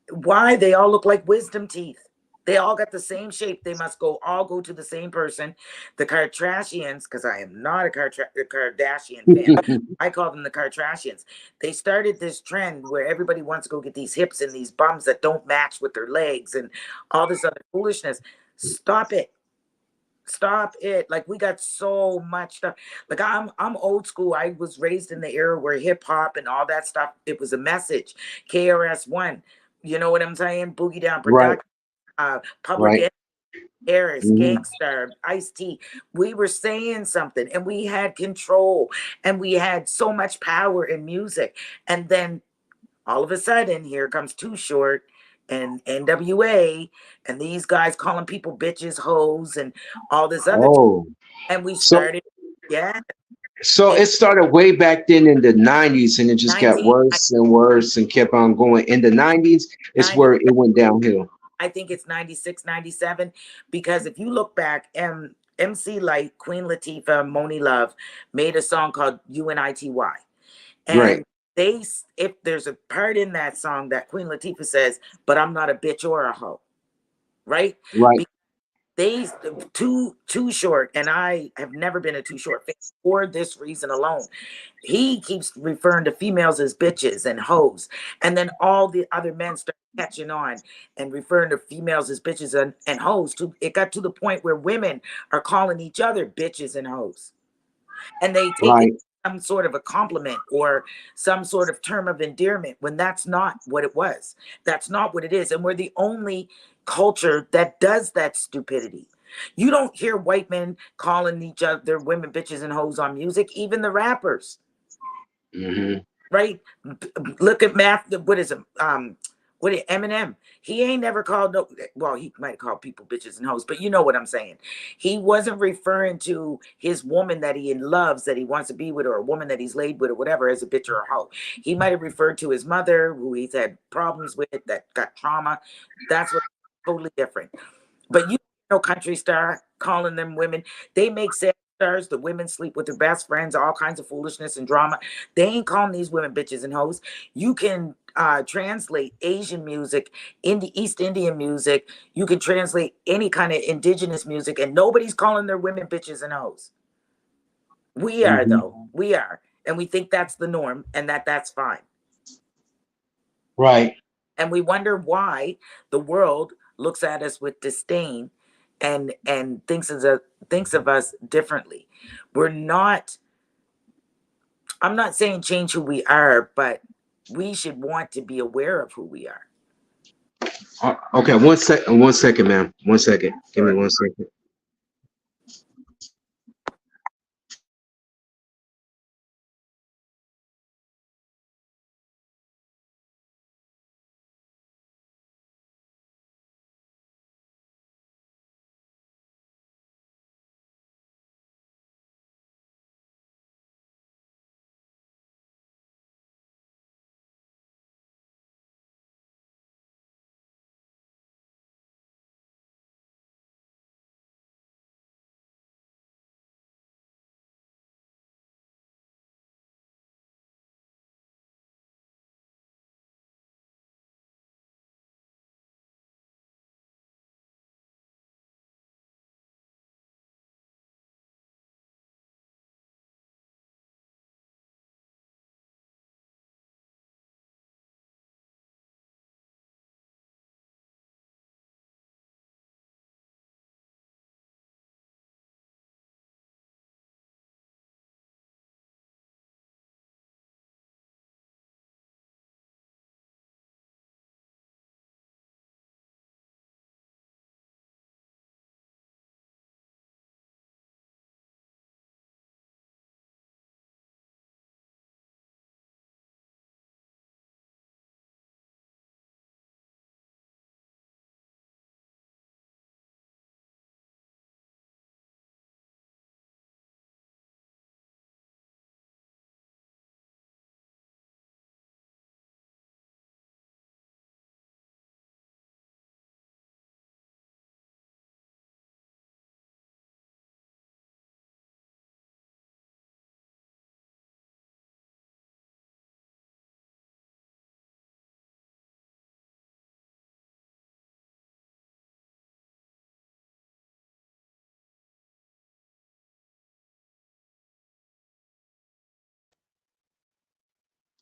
Why? They all look like wisdom teeth. They all got the same shape. They must all go to the same person. The Kardashians, because I am not a Kardashian fan. I call them the Kardashians. They started this trend where everybody wants to go get these hips and these bums that don't match with their legs and all this other foolishness. Stop it. Stop it. Like, we got so much stuff. Like, I'm old school. I was raised in the era where hip hop and all that stuff, it was a message. KRS-One, you know what I'm saying? Boogie Down Right. Production, Public Right. Enemy, Harris, Mhm. Gangstar, Ice-T. We were saying something, and we had control, and we had so much power in music. And then all of a sudden, here comes Too Short and NWA and these guys calling people bitches, hoes, and all this other. Oh, And we so started, yeah, so in it started way back then in the 90s, and it just got 19, worse and worse and kept on going. In the 90s, it's where it went downhill. I think it's 96, 97. Because if you look back, MC Light, Queen Latifah, Moni Love made a song called UNITY. Right. And if there's a part in that song that Queen Latifah says, but I'm not a bitch or a hoe, right? Right. They too short, and I have never been a Too Short fan for this reason alone. He keeps referring to females as bitches and hoes, and then all the other men start catching on and referring to females as bitches and hoes. It got to the point where women are calling each other bitches and hoes, and they take it Right. some sort of a compliment or some sort of term of endearment, when that's not what it was. That's not what it is. And we're the only culture that does that stupidity. You don't hear white men calling each other their women bitches and hoes on music, even the rappers, Hmm. right? Look at math. What is it? What is Eminem? He ain't never called no. Well, he might call people bitches and hoes, but you know what I'm saying. He wasn't referring to his woman that he loves, that he wants to be with, or a woman that he's laid with, or whatever, as a bitch or a hoe. He might have referred to his mother, who he's had problems with, that got trauma. That's what totally different. But you know, country star calling them women, they make sense. stars, the women sleep with their best friends, all kinds of foolishness and drama. They ain't calling these women bitches and hoes. You can translate Asian music into East Indian music. You can translate any kind of indigenous music, and nobody's calling their women bitches and hoes. We are, though. We are. And we think that's the norm and that's fine. Right. And we wonder why the world looks at us with disdain and thinks of us differently. We're not, I'm not saying change who we are, but we should want to be aware of who we are. Okay, 1 second, 1 second, ma'am. 1 second. Give me Sure. 1 second.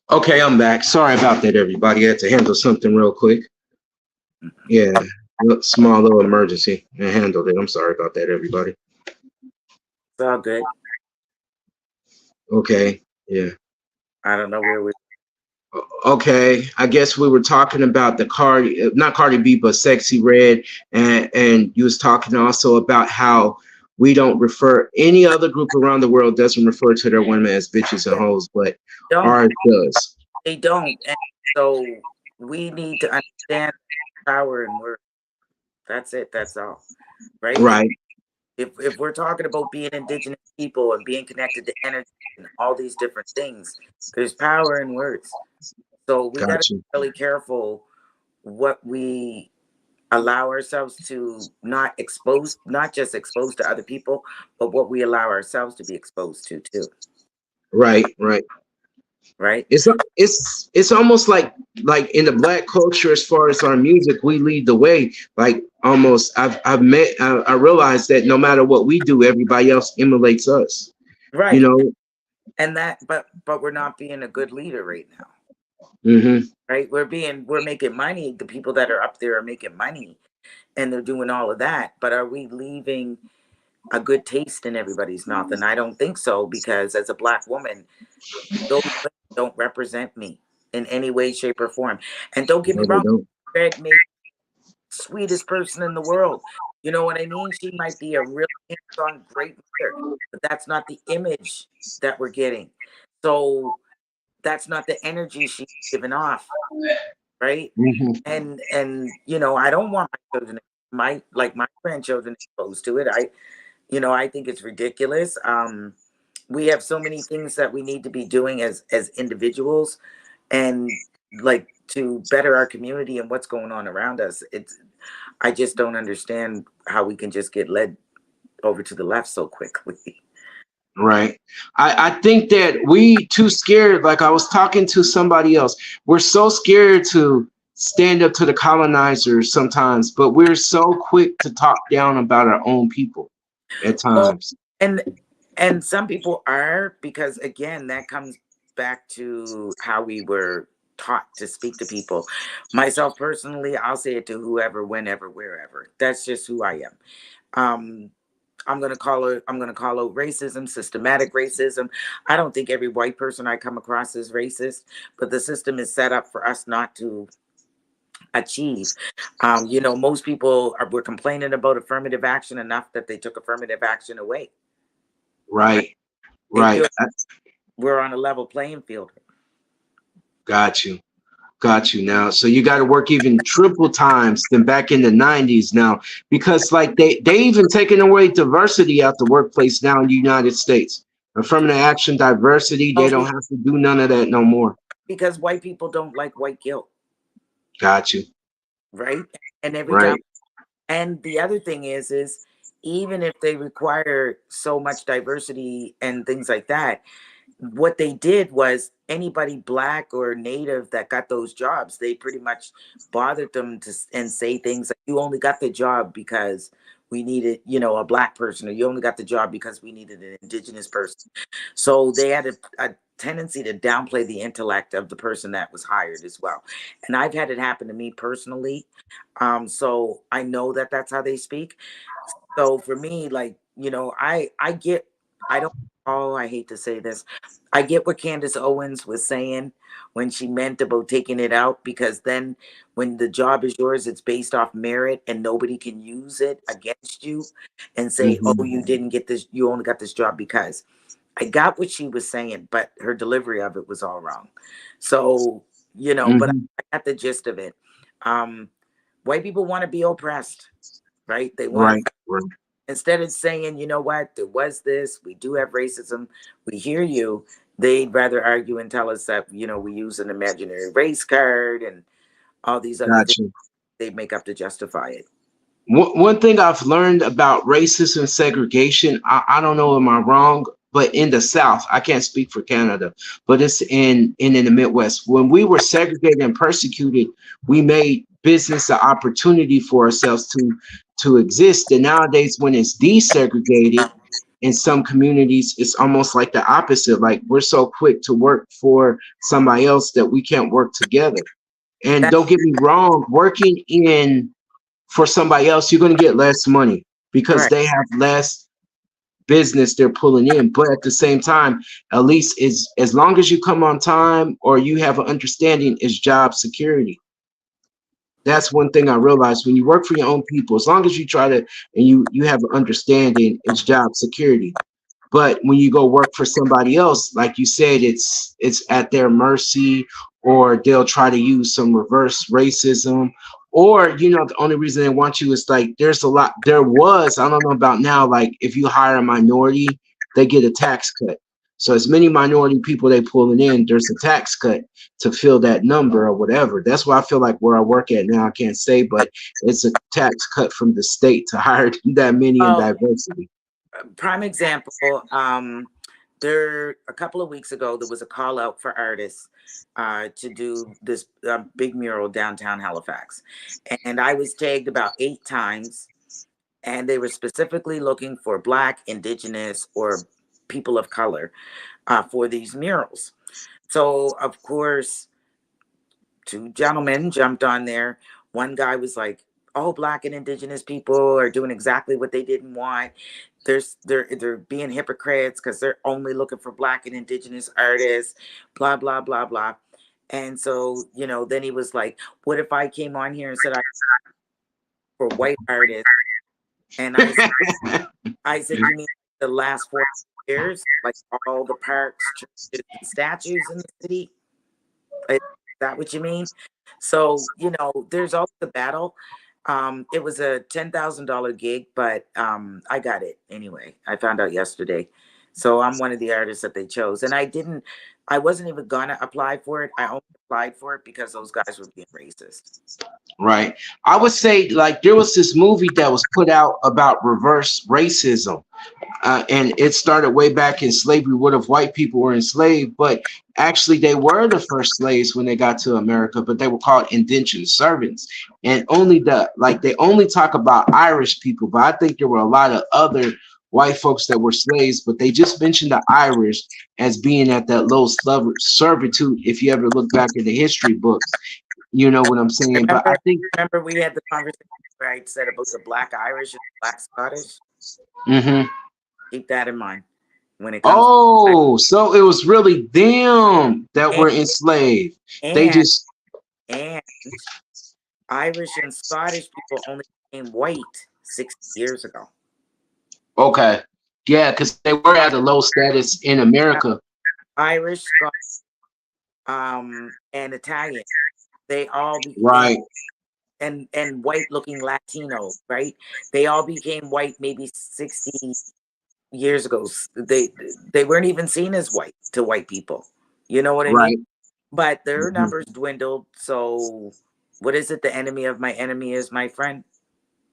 Okay, I'm back. Sorry about that, everybody. I had to handle something real quick. Yeah, small little emergency and handled it. I'm sorry about that, everybody. It's all good. Okay, yeah. I don't know where we. Okay, I guess we were talking about the Cardi, not Cardi B, but Sexy Red, and you was talking also about how we don't refer any other group around the world doesn't refer to their women as bitches and hoes, but Don't. ours does. They don't. And so we need to understand power and worth. That's it. That's all. Right? Right, If we're talking about being indigenous people and being connected to energy and all these different things, there's power in words. So we got to gotcha. be really careful what we allow ourselves to not expose, not just expose to other people, but what we allow ourselves to be exposed to too. Right, right. Right? It's almost like in the black culture, as far as our music, we lead the way. Like almost, I realized that no matter what we do, everybody else emulates us. You Right. know. And that, but we're not being a good leader right now. Mm-hmm. Right? We're making money. The people that are up there are making money and they're doing all of that. But are we leaving a good taste in everybody's mouth? And I don't think so, because as a black woman, those women don't represent me in any way, shape, or form. And don't get me No, they wrong, don't. Red may be the sweetest person in the world. You know what I mean? She might be a really hands-on great mother, but that's not the image that we're getting. So that's not the energy she's giving off, right? Mm-hmm. And you know, I don't want my children, my grandchildren exposed to it. I think it's ridiculous. We have so many things that we need to be doing as individuals, and like to better our community and what's going on around us. I just don't understand how we can just get led over to the left so quickly. Right. I think that we too scared. Like I was talking to somebody else. We're so scared to stand up to the colonizers sometimes, but we're so quick to talk down about our own people at Well, times. and and some people are, because again, that comes back to how we were taught to speak to people. Myself personally, I'll say it to whoever, whenever, wherever. That's just who I am. Um, I'm gonna call it racism, systematic racism. I don't think every white person I come across is racist, but the system is set up for us not to achieve. Most people were complaining about affirmative action enough that they took affirmative action away. Right? Right. They Right. feel we're on a level playing field. Got you. Got you now. So you got to work even triple times than back in the 90s now, because like they even taken away diversity out the workplace now in the United States. Affirmative action, diversity, they Oh, don't have to do none of that no more. because white people don't like white guilt, Got you. right? And every time, Right. and the other thing is even if they require so much diversity and things like that, what they did was anybody black or native that got those jobs, they pretty much bothered them to and say things like, you only got the job because we needed, a black person, or you only got the job because we needed an indigenous person. So they had a tendency to downplay the intellect of the person that was hired as well. And I've had it happen to me personally. So I know that that's how they speak. So for me, like, I get, I don't, oh, I hate to say this. I get what Candace Owens was saying when she meant about taking it out, because then when the job is yours, it's based off merit and nobody can use it against you and say, oh, Hmm. you didn't get this, you only got this job because. I got what she was saying, but her delivery of it was all wrong. So, but Hmm. I got the gist of it. Um, White people want to be oppressed, right? They want, Right. Right. instead of saying, you know what, there was this, we do have racism, we hear you, they'd rather argue and tell us that, we use an imaginary race card and all these other things Got you. they make up to justify it. One thing I've learned about racism and segregation, I don't know, am I wrong? But in the South, I can't speak for Canada, but it's in the Midwest. When we were segregated and persecuted, we made business an opportunity for ourselves to exist. And nowadays, when it's desegregated in some communities, it's almost like the opposite. Like we're so quick to work for somebody else that we can't work together. And That, don't get me wrong, working in for somebody else, you're going to get less money because right. they have less business they're pulling in. But at the same time, at least is as long as you come on time or you have an understanding, is job security. That's one thing I realized when you work for your own people, as long as you try to and you have an understanding, it's job security. But when you go work for somebody else, like you said, it's at their mercy, or they'll try to use some reverse racism, or the only reason they want you is like there was, I don't know about now, like if you hire a minority, they get a tax cut. So as many minority people they pulling in, there's a tax cut to fill that number or whatever. That's why I feel like where I work at now, I can't say, but it's a tax cut from the state to hire that many in Oh, diversity. prime example. There a couple of weeks ago there was a call out for artists to do this big mural downtown Halifax, and I was tagged about 8 times, and they were specifically looking for Black, Indigenous, or people of color for these murals. So of course, two gentlemen jumped on there. One guy was like, "Oh, Black and Indigenous people are doing exactly what they didn't want. They're being hypocrites because they're only looking for Black and Indigenous artists, blah blah blah blah." And so, then he was like, "What if I came on here and said I for white artists?" And I said, "You mean the last 4 years, like all the parks, churches, and statues in the city? Is that what you mean?" So, there's always a battle. It was a $10,000 gig, but I got it anyway. I found out yesterday. So I'm one of the artists that they chose. And I wasn't even gonna apply for it. I only applied for it because those guys were being racist. Right. I would say like there was this movie that was put out about reverse racism. And it started way back in slavery. What if white people were enslaved? But actually, they were the first slaves when they got to America, but they were called indentured servants. And only they only talk about Irish people, but I think there were a lot of other white folks that were slaves, but they just mentioned the Irish as being at that low servitude. If you ever look back in the history books, you know what I'm saying. But I Remember, think, remember we had the conversation where I said about the black Irish and black Scottish. mhm. Keep that in mind when it comes to Oh, so it was really them that and were enslaved. They and just and Irish and Scottish people only became white 60 years ago. okay, yeah, because they were at a low status in America, Irish, and Italian, they all became right? and white looking Latino, right? They all became white maybe 60 years ago. They weren't even seen as white to white people. You know what I mean? Right. But their Mhm. numbers dwindled. So what is it? The enemy of my enemy is my friend.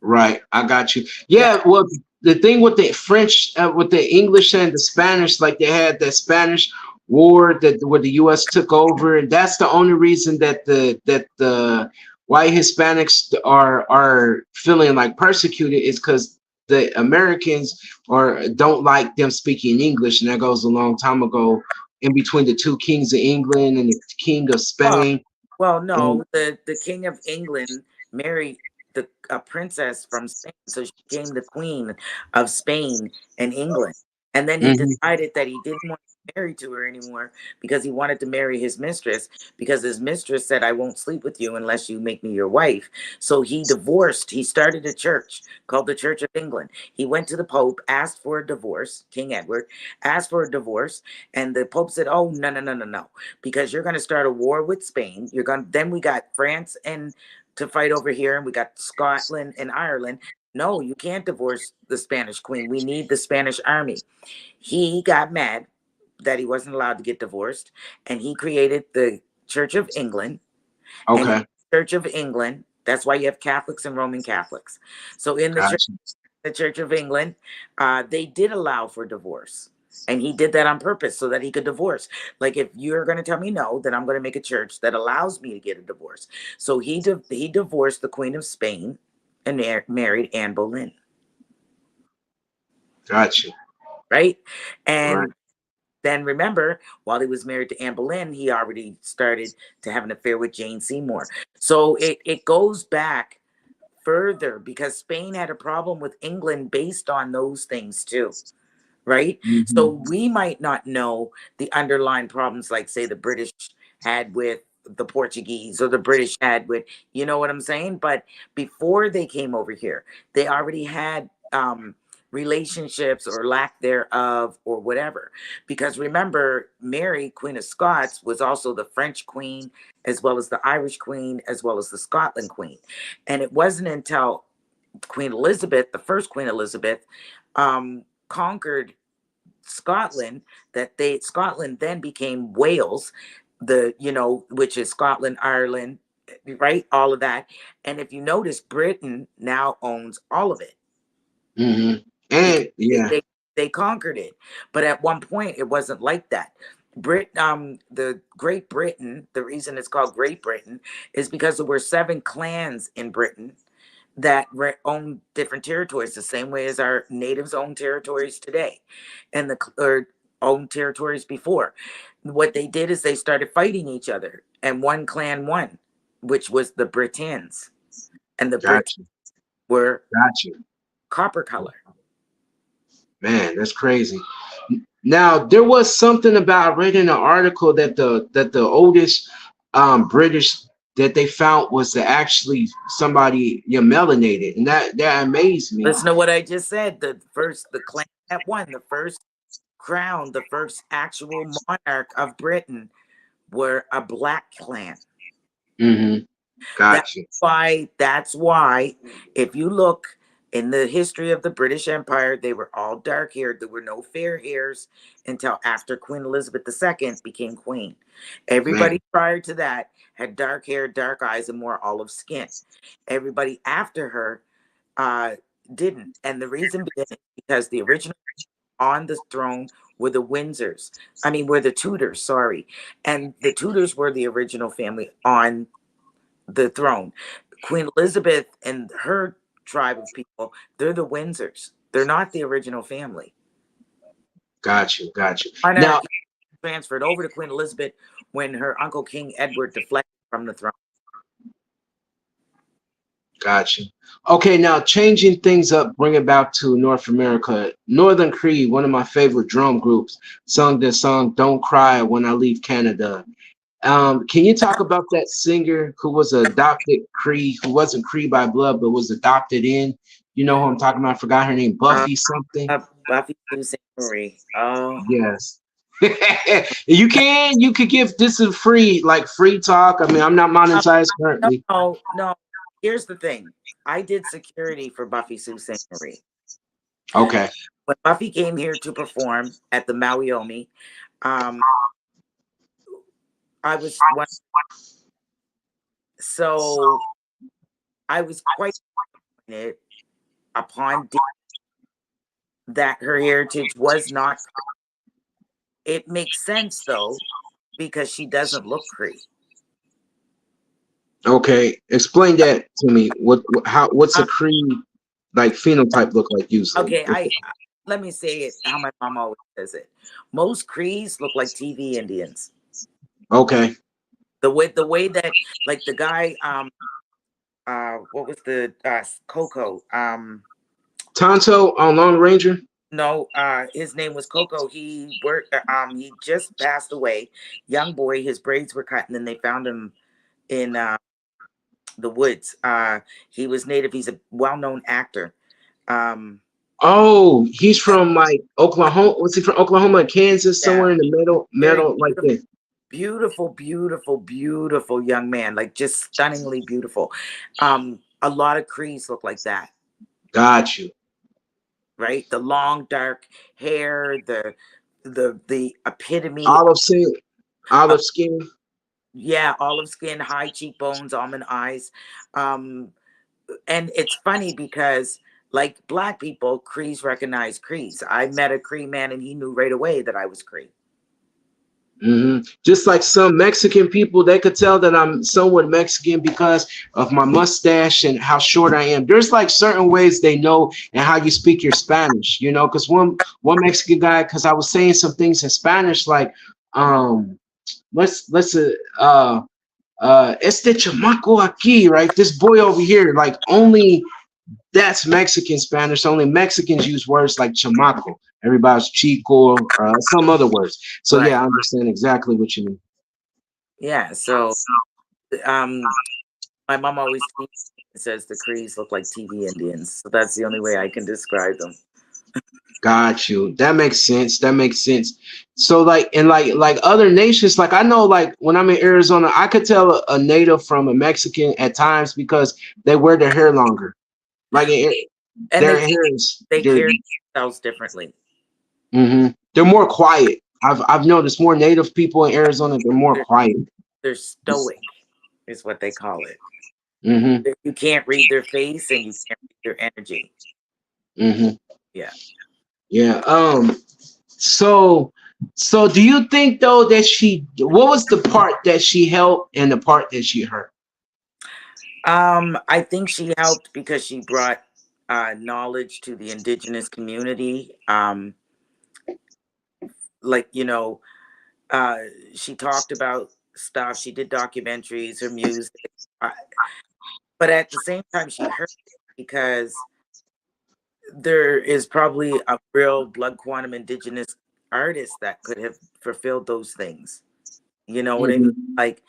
Right, I got you. Yeah. Yeah, well, the thing with the French, with the English and the Spanish, like they had that Spanish war that where the U.S. took over, and that's the only reason that the white Hispanics are feeling like persecuted is because the Americans or don't like them speaking English, and that goes a long time ago in between the two kings of England and the king of Well, Spain. well, And no, the king of England married a princess from Spain, so she became the queen of Spain and England. And then he mhm, decided that he didn't want to be married to her anymore because he wanted to marry his mistress because his mistress said, "I won't sleep with you unless you make me your wife." So he divorced. He started a church called the Church of England. He went to the Pope, asked for a divorce. King Edward asked for a divorce, and the Pope said, "Oh, no, no, no, no, no, because you're going to start a war with Spain. You're going then we got France and to fight over here, and we got Scotland and Ireland. No, you can't divorce the Spanish queen. We need the Spanish army." He got mad that he wasn't allowed to get divorced, and he created the Church of England. And in okay, the Church of England, that's why you have Catholics and Roman Catholics. So in gotcha. the Church of England, they did allow for divorce. And he did that on purpose so that he could divorce. Like, if you're going to tell me no, then I'm going to make a church that allows me to get a divorce. So he divorced the Queen of Spain and married Anne Boleyn, Gotcha. right? Right. And then remember, while he was married to Anne Boleyn, he already started to have an affair with Jane Seymour. So it goes back further because Spain had a problem with England based on those things too, right? So Mhm. we might not know the underlying problems, like say the British had with the Portuguese or the British had with, you know what I'm saying? But before they came over here, they already had relationships or lack thereof or whatever. Because remember, Mary, Queen of Scots, was also the French queen, as well as the Irish queen, as well as the Scotland queen. And it wasn't until Queen Elizabeth, the first Queen Elizabeth, conquered Scotland that Scotland then became Wales, which is Scotland, Ireland, right? All of that. And if you notice, Britain now owns all of it Mhm. because And they, yeah. they, they conquered it. But at one point, it wasn't like that. The Great Britain, the reason it's called Great Britain is because there were 7 clans in Britain that own different territories, the same way as our natives own territories today, and or own territories before. What they did is they started fighting each other, and one clan won, which was the Britons, and the Brits Gotcha. were Gotcha. copper color. Man, that's crazy. Now there was something about I read in an article that the oldest British that they found was actually somebody melanated, and that amazed me. Listen to what I just said. The clan that won, the first crown, the first actual monarch of Britain, were a black clan. Mm-hmm. That's Gotcha. that's why if you look In the history of the British Empire, they were all dark haired. There were no fair hairs until after Queen Elizabeth II became queen. Man, Everybody prior to that had dark hair, dark eyes, and more olive skin. Everybody after her uh, didn't. And the reason being is because the original on the throne were the Windsors. I mean, were the Tudors, sorry. And the Tudors were the original family on the throne. Queen Elizabeth and her tribe of people, they're the Windsors. They're not the original family. got you, got you. Now, Monarchy transferred over to Queen Elizabeth when her uncle King Edward deflected from the throne. got you. Okay, now changing things up, bring it back to North America. Northern Cree, one of my favorite drum groups, sung this song "Don't Cry When I Leave Canada." Can you talk about that singer who was adopted Cree, who wasn't Cree by blood, but was adopted in? You know who I'm talking about? I forgot her name, Uh, Buffy something. Buffy Sue Marie. Oh, Yes. You could give this a free talk. I mean, I'm not monetized no, currently. no, no. Here's the thing. I did security for Buffy Sue Marie. Okay. When Buffy came here to perform at the Maui, um, I was one. So I was quite disappointed upon that her heritage was not. It makes sense though, because she doesn't look Cree. Okay. Explain that to me. What's a Um, Cree like phenotype look like usually? okay, I let me say it how my mom always says it. Most Crees look like TV Indians. Okay. The way that like the guy what was the Coco Tonto on Long Ranger? no, his name was Coco. He worked. He just passed away. Young boy. His braids were cut, and then they found him in the woods. He was native. He's a well-known actor. Um, Oh, he's from like Oklahoma. Was he from Oklahoma, Kansas, yeah, somewhere in the very middle like beautiful, this? beautiful, beautiful, beautiful young man. Like just stunningly beautiful. A lot of Crees look like that, Got you. right? The long dark hair, the epitome. Olive skin, Of, olive skin. yeah, olive skin, high cheekbones, almond eyes. Um, and it's funny because like black people, Crees recognize Crees. I met a Cree man and he knew right away that I was Cree. Just like some Mexican people, they could tell that I'm somewhat Mexican because of my mustache and how short I am. There's like certain ways they know and how you speak your Spanish, you know, because one Mexican guy, because I was saying some things in Spanish like let's este chamaco aquí, right? This boy over here, like only that's Mexican Spanish. Only Mexicans use words like chamaco. Everybody's chico or some other words. So Right. yeah, I understand exactly what you mean. Yeah. So um my mom always says the Crees look like TV Indians. So that's the only way I can describe them. Got you. That makes sense. That makes sense. So like in like other nations, like I know like when I'm in Arizona, I could tell a native from a Mexican at times because they wear their hair longer. Like And their hair is they carry themselves differently. they're more quiet. I've noticed more native people in Arizona, they're more They're, quiet. they're stoic, is what they call it. Mm-hmm. You can't read their face and you can't read their energy. Mm-hmm. Yeah. Yeah. So do you think though that what was the part that she helped and the part that she hurt? I think she helped because she brought knowledge to the indigenous community. Like, uh, she talked about stuff. She did documentaries, her music. Uh, but at the same time, she hurt because there is probably a real blood quantum indigenous artist that could have fulfilled those things. You know what I mean? Mm-hmm. Like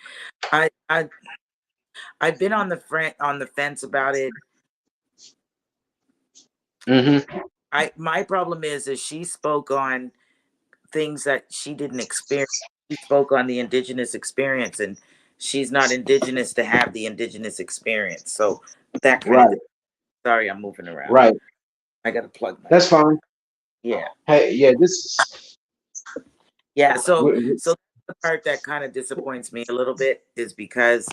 I, I I've been on the fence about it. Mm-hmm. My problem is she spoke on things that she didn't experience. She spoke on the indigenous experience, and she's not indigenous to have the indigenous experience. So that kind of Right. thing. Sorry, I'm moving around. Right. I gotta plug my. That's fine. Yeah, Hey, yeah, this is yeah. So, w- so the part that kind of disappoints me a little bit is because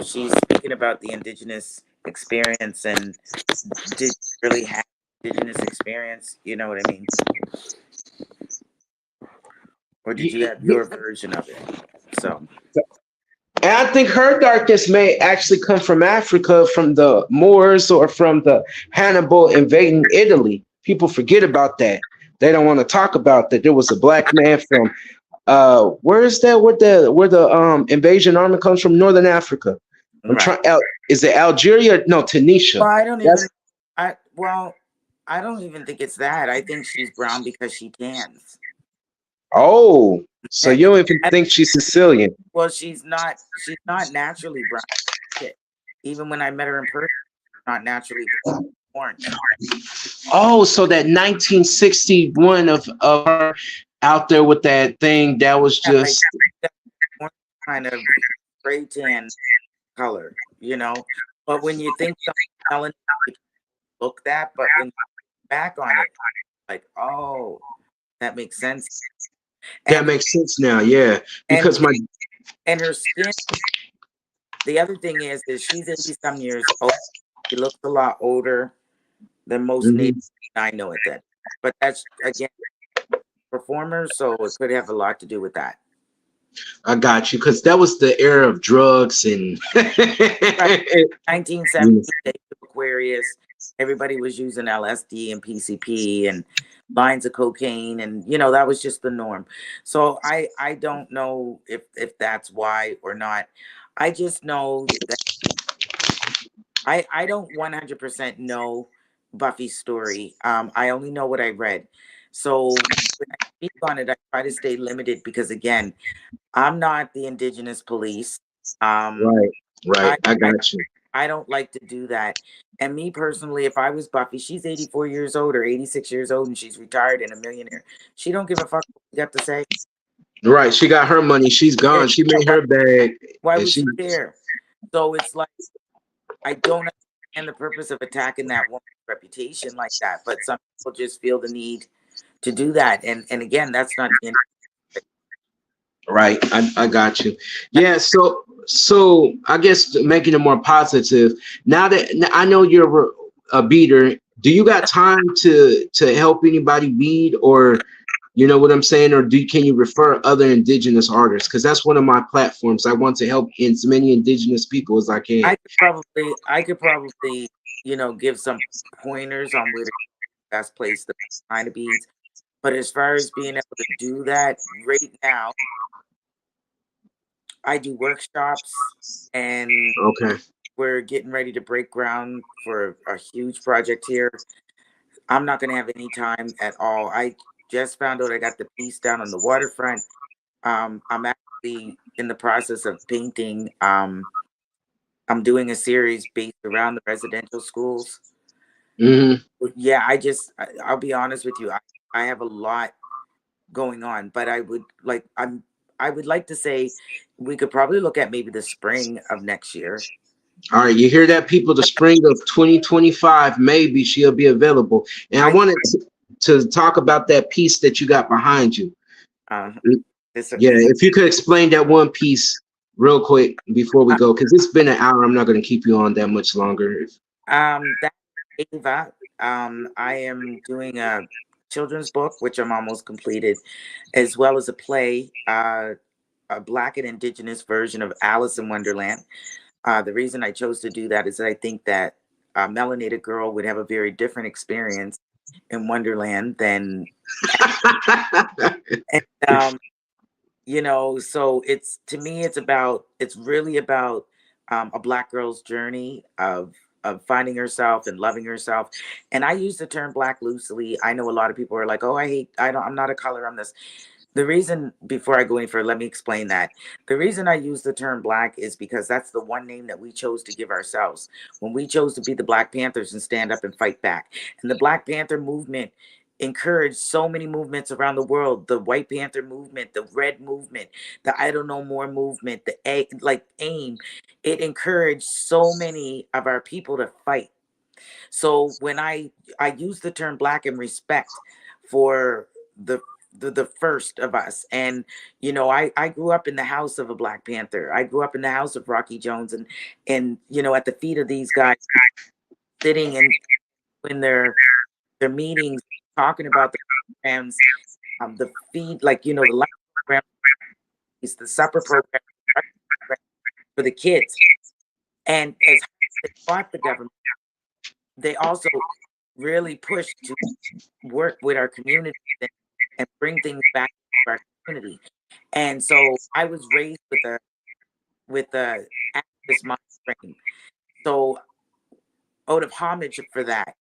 she's speaking about the indigenous experience, and did you really have indigenous experience? You know what I mean? Or did you have your version of it? So, and I think her darkness may actually come from Africa, from the Moors or from the Hannibal invading Italy. People forget about that. They don't want to talk about that. There was a black man from where is that? Where the invasion army comes from? Northern Africa. I'm right. trying. Is it Algeria? No, Tunisia. Well, I don't even. That's I don't even think it's that. I think she's brown because she tans. oh. So you don't even I, think she's Sicilian? well, she's not. She's not naturally brown. Even when I met her in person, not naturally orange. Oh, so that 1961 of her out there with that thing that was Yeah, like just that orange kind of gray tan color, But when you think something melanin, look that. But when you look back on it, like, oh, that makes sense. that And makes sense now. Yeah, and because my and her skin. The other thing is that she's 80-some years old. She looks a lot older than most mhm. natives I know at that. But that's again performers, so it could have a lot to do with that. I got you because that was the era of drugs and Right. 1970, Aquarius, everybody was using LSD and PCP and lines of cocaine, and that was just the norm. So I don't know if that's why or not. I just know that I don't 100% know Buffy's story. I only know what I read. So when I speak on it, I try to stay limited because again, I'm not the indigenous police. Um, right, right. I, I I got you. I don't like to do that. And me personally, if I was Buffy, she's 84 years old or 86 years old and she's retired and a millionaire. She don't give a fuck what you got to say. Right, she got her money. She's Yeah, gone. She yeah, made her bag, why and would she she care? So it's like I don't understand the purpose of attacking that woman's reputation like that. But some people just feel the need to do that. And again, that's not the right. I got you. Yeah. So I guess making it more positive. Now that I know you're a beater, do you got time to help anybody bead, or you know what I'm saying, or can you refer other indigenous artists? Because that's one of my platforms. I want to help as many indigenous people as I can. I could probably, give some pointers on where the best place to find the beads. But as far as being able to do that right now, I do workshops and Okay. we're getting ready to break ground for a huge project here. I'm not going to have any time at all. I just found out I got the piece down on the waterfront. I'm actually in the process of painting. I'm doing a series based around the residential schools. Hmm. Yeah, I'll be honest with you. I have a lot going on, but I would like to say we could probably look at maybe the spring of next year. All right, you hear that, people? The spring of 2025, maybe she'll be available. And I I wanted to talk about that piece that you got behind you. uh, this Yeah, if you could explain that one piece real quick before we go, because it's been an hour. I'm not going to keep you on that much longer. that Ava. I am doing a children's book, which I'm almost completed, as well as a play, a Black and Indigenous version of Alice in Wonderland. The reason I chose to do that is that I think that a melanated girl would have a very different experience in Wonderland than, and, so it's to me, it's really about a Black girl's journey of finding herself and loving herself. And I use the term Black loosely. I know a lot of people are like, oh, I'm not a color, I'm this. The reason, before I go any further, let me explain that. The reason I use the term Black is because that's the one name that we chose to give ourselves when we chose to be the Black Panthers and stand up and fight back. And the Black Panther movement encouraged so many movements around the world: the White Panther movement, the Red movement, the I Don't Know More movement, like AIM. It encouraged so many of our people to fight. So when I use the term black in respect for the the first of us. And I grew up in the house of a Black Panther. I grew up in the house of Rocky Jones, and at the feet of these guys, sitting and in their meetings, talking about the programs, the feed, like the lunch program, the supper program, for the kids. And as hard as they fought the government, they also really pushed to work with our community and bring things back to our community. And so I was raised with a activist mind frame. So out of homage for that,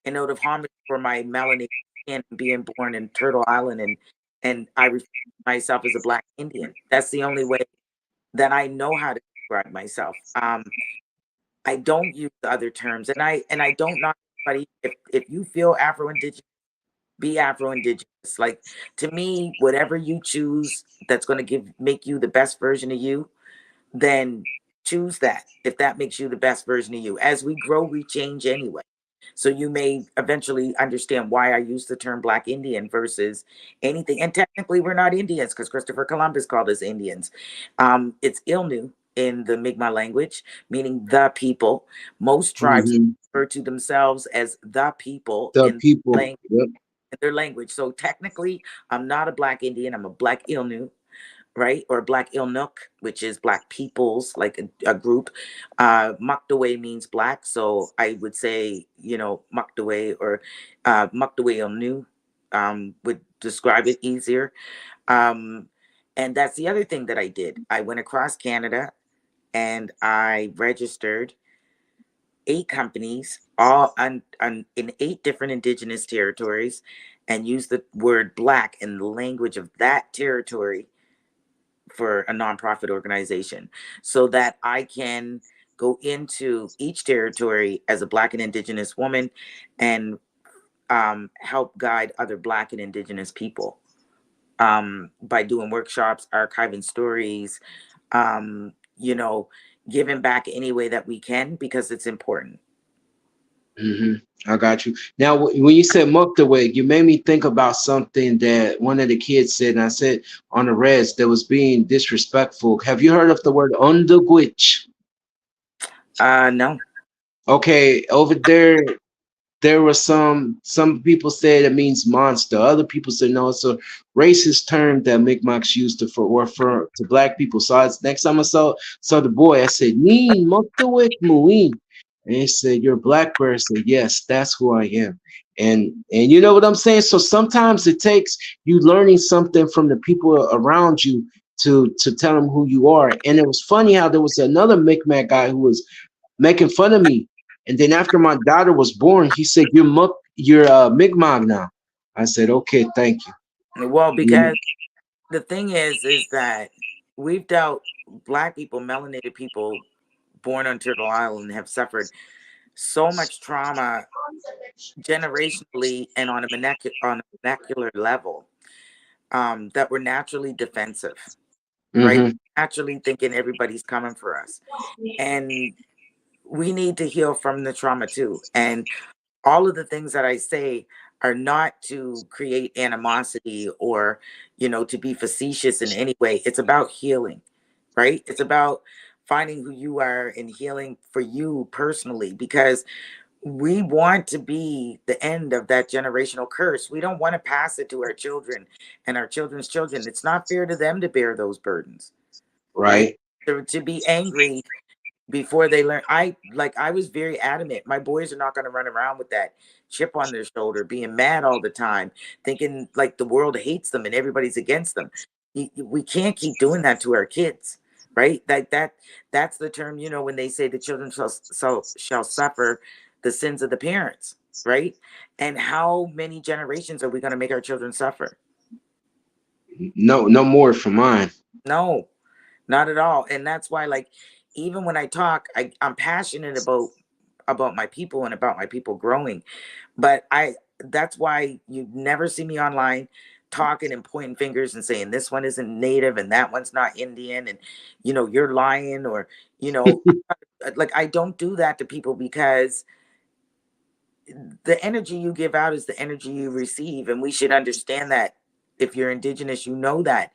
and out of homage for my melanated skin, being born in Turtle Island, and I refer to myself as a Black Indian. That's the only way that I know how to describe myself. I don't use the other terms, and I don't knock anybody. If you feel Afro Indigenous, be Afro Indigenous. Like, to me, whatever you choose that's going to make you the best version of you, then choose that. If that makes you the best version of you, as we grow, we change anyway. So you may eventually understand why I use the term Black Indian versus anything. And technically, we're not Indians because Christopher Columbus called us Indians. It's Ilnu in the Mi'kmaq language, meaning the people. Most tribes Hmm. refer to themselves as the people The in people. Yep. their language. So technically, I'm not a Black Indian. I'm a Black Ilnu, right? Or Black Ilnuk, which is Black peoples, like a group. Mukdawe means Black, so I would say, Mukdawe or Mukdawe Ilnu would describe it easier. Um, and that's the other thing that I did. I went across Canada and I registered 8 companies, all in 8 different Indigenous territories, and used the word Black in the language of that territory for a nonprofit organization, so that I can go into each territory as a Black and Indigenous woman and help guide other Black and Indigenous people by doing workshops, archiving stories, um, you know, giving back any way that we can, because it's important. Hmm. I got you. Now, when you said Muktawig, you made me think about something that one of the kids said, and I said on the res that was being disrespectful. Have you heard of the word underwitch? No. Okay, over there were some people said it means monster. Other people said no, it's a racist term that Mi'kmaq used to for refer to black people. So next time I saw the boy, I said, "Neen Muktawik Muin," and he said, "You're a black bird." I said, "Yes, that's who I am." And you know what I'm saying. So sometimes it takes you learning something from the people around you to tell them who you are. And it was funny how there was another Mi'kmaq guy who was making fun of me. And then after my daughter was born, he said, you're Mi'kmaq now." I said, "Okay, thank you." Well, You know, because the thing is that we've dealt, Black people, melanated people born on Turtle Island, have suffered so much trauma generationally and on a molecular level, that we're naturally defensive, right? hmm. Naturally thinking everybody's coming for us. And we need to heal from the trauma too. And all of the things that I say are not to create animosity or, to be facetious in any way. It's about healing, right? It's about finding who you are and healing for you personally, because we want to be the end of that generational curse. We don't want to pass it to our children and our children's children. It's not fair to them to bear those burdens, right? Right. To be angry before they learn. I was very adamant. My boys are not going to run around with that chip on their shoulder, being mad all the time, thinking like the world hates them and everybody's against them. We can't keep doing that to our kids, right? That's the term, when they say the children shall suffer the sins of the parents, right? And how many generations are we going to make our children suffer? No, no more for mine. No, not at all. And that's why, like, even when I talk, I'm passionate about my people and about my people growing. But that's why you never see me online talking and pointing fingers and saying this one isn't native and that one's not Indian, and you're lying, or you know like, I don't do that to people, because the energy you give out is the energy you receive, and we should understand that. If you're indigenous, you know that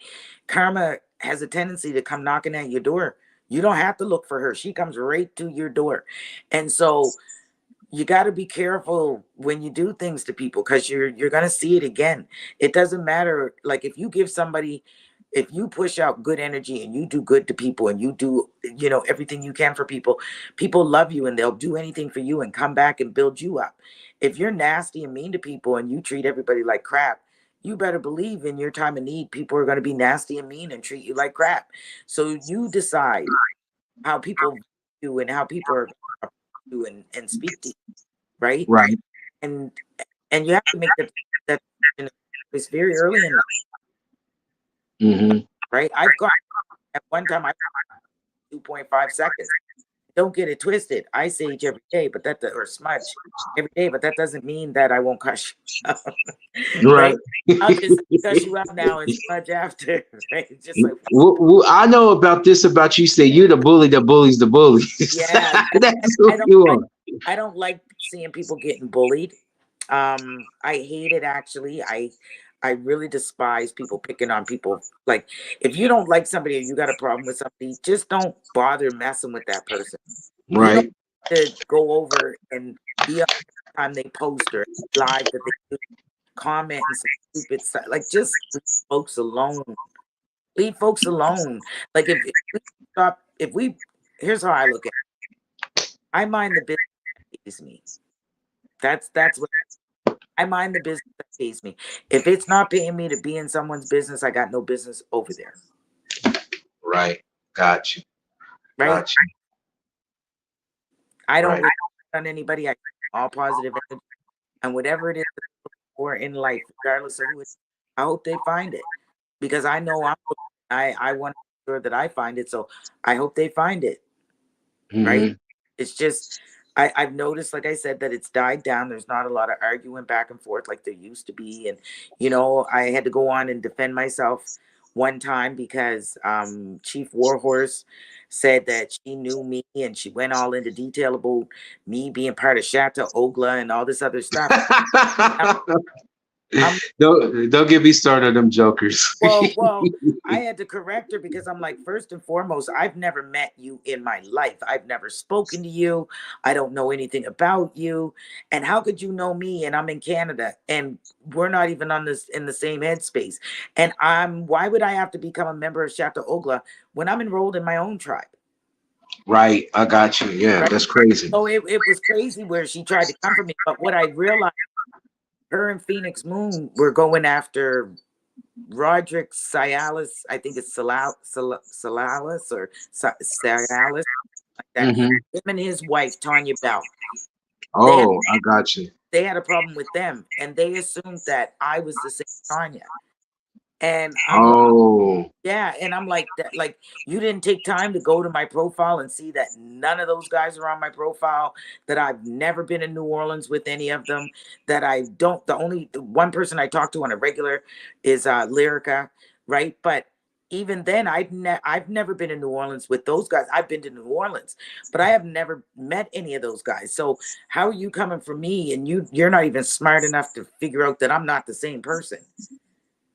karma has a tendency to come knocking at your door. You don't have to look for her, she comes right to your door. And so you got to be careful when you do things to people, because you're going to see it again. It doesn't matter, like if you give somebody, if you push out good energy and you do good to people and you do, you know, everything you can for people, people love you and they'll do anything for you and come back and build you up. If you're nasty and mean to people and you treat everybody like crap, you better believe in your time of need people are going to be nasty and mean and treat you like crap. So you decide how people view you and how people are going to you and speak to you, right? Right. And you have to make that it's very early in life, Mm-hmm. right? I've got at one time I 2.5 seconds. Don't get it twisted. I sage every day, but that or smudge every day, but that doesn't mean that I won't cuss you out, Right. right? I'll just cuss you out now and smudge after, right? Just like I know about this about you. Say you're the bully that bullies the bullies. yeah, That's I who don't you are. I don't like seeing people getting bullied. I hate it actually. I really despise people picking on people. Like if you don't like somebody or you got a problem with somebody, just don't bother messing with that person. You don't Right. have to go over and be on the time they post or live that they do, comment and some stupid stuff. Like just leave folks alone. Leave folks alone. Like if we stop, if we here's how I look at it. I mind the business that pays me. That's what I mind, the business that pays me. If it's not paying me to be in someone's business, I got no business over there. Right. Got you. Right? Got you. I don't Right. wish on anybody. I all positive energy and whatever it is for in life, regardless of who it is, I hope they find it. Because I know I want to make sure that I find it. So I hope they find it. Right? Mm-hmm. It's just I've noticed, like I said, that it's died down. There's not a lot of arguing back and forth like there used to be. And, you know, I had to go on and defend myself one time because Chief Warhorse said that she knew me and she went all into detail about me being part of Shatta Ogla and all this other stuff. I'm don't get me started on them jokers. well, I had to correct her because I'm like, first and foremost, I've never met you in my life. I've never spoken to you. I don't know anything about you. And how could you know me? And I'm in Canada and we're not even on this in the same headspace. And why would I have to become a member of Shatta Ogla when I'm enrolled in my own tribe? Right. I got you. Yeah, Right. that's crazy. So it was crazy where she tried to come for me. But what I realized, her and Phoenix Moon were going after Roderick Sialis, I think it's Sialis or Sialis, like that. Mm-hmm. Him and his wife Tanya Bell. They had, Oh, I got you. they had a problem with them, and they assumed that I was the same Tanya. And I'm like, Oh, yeah, and I'm like that. Like you didn't take time to go to my profile and see that none of those guys are on my profile. That I've never been in New Orleans with any of them. That I don't. The one person I talk to on a regular is Lyrica, right? But even then, I've never been in New Orleans with those guys. I've been to New Orleans, but I have never met any of those guys. So how are you coming for me? And you're not even smart enough to figure out that I'm not the same person,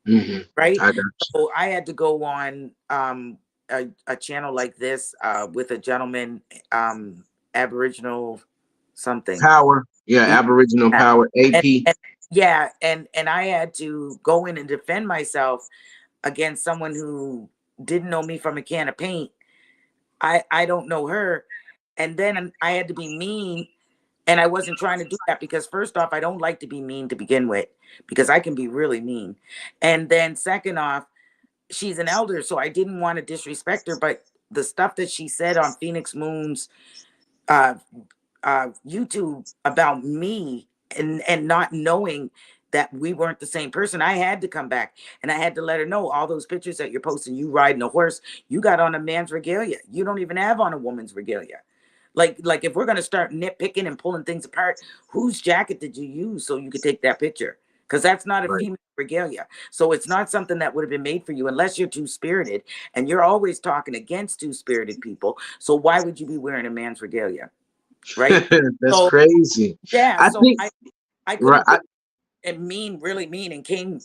mm-hmm. right? I got you. So I had to go on a channel like this with a gentleman, Aboriginal something. Power. Yeah, Aboriginal Yeah. power. And, AP. and yeah, and I had to go in and defend myself against someone who didn't know me from a can of paint. I don't know her, and then I had to be mean. And I wasn't trying to do that because first off, I don't like to be mean to begin with because I can be really mean. And then second off, she's an elder, so I didn't want to disrespect her. But the stuff that she said on Phoenix Moon's uh, YouTube about me and not knowing that we weren't the same person, I had to come back and I had to let her know all those pictures that you're posting, you riding a horse, you got on a man's regalia. You don't even have on a woman's regalia. Like if we're gonna start nitpicking and pulling things apart, whose jacket did you use so you could take that picture? Because that's not a Right. female regalia. So it's not something that would have been made for you unless you're two-spirited, and you're always talking against two-spirited people. So why would you be wearing a man's regalia? right? That's So crazy. yeah, I so think I could right. have been and mean, really mean, and came.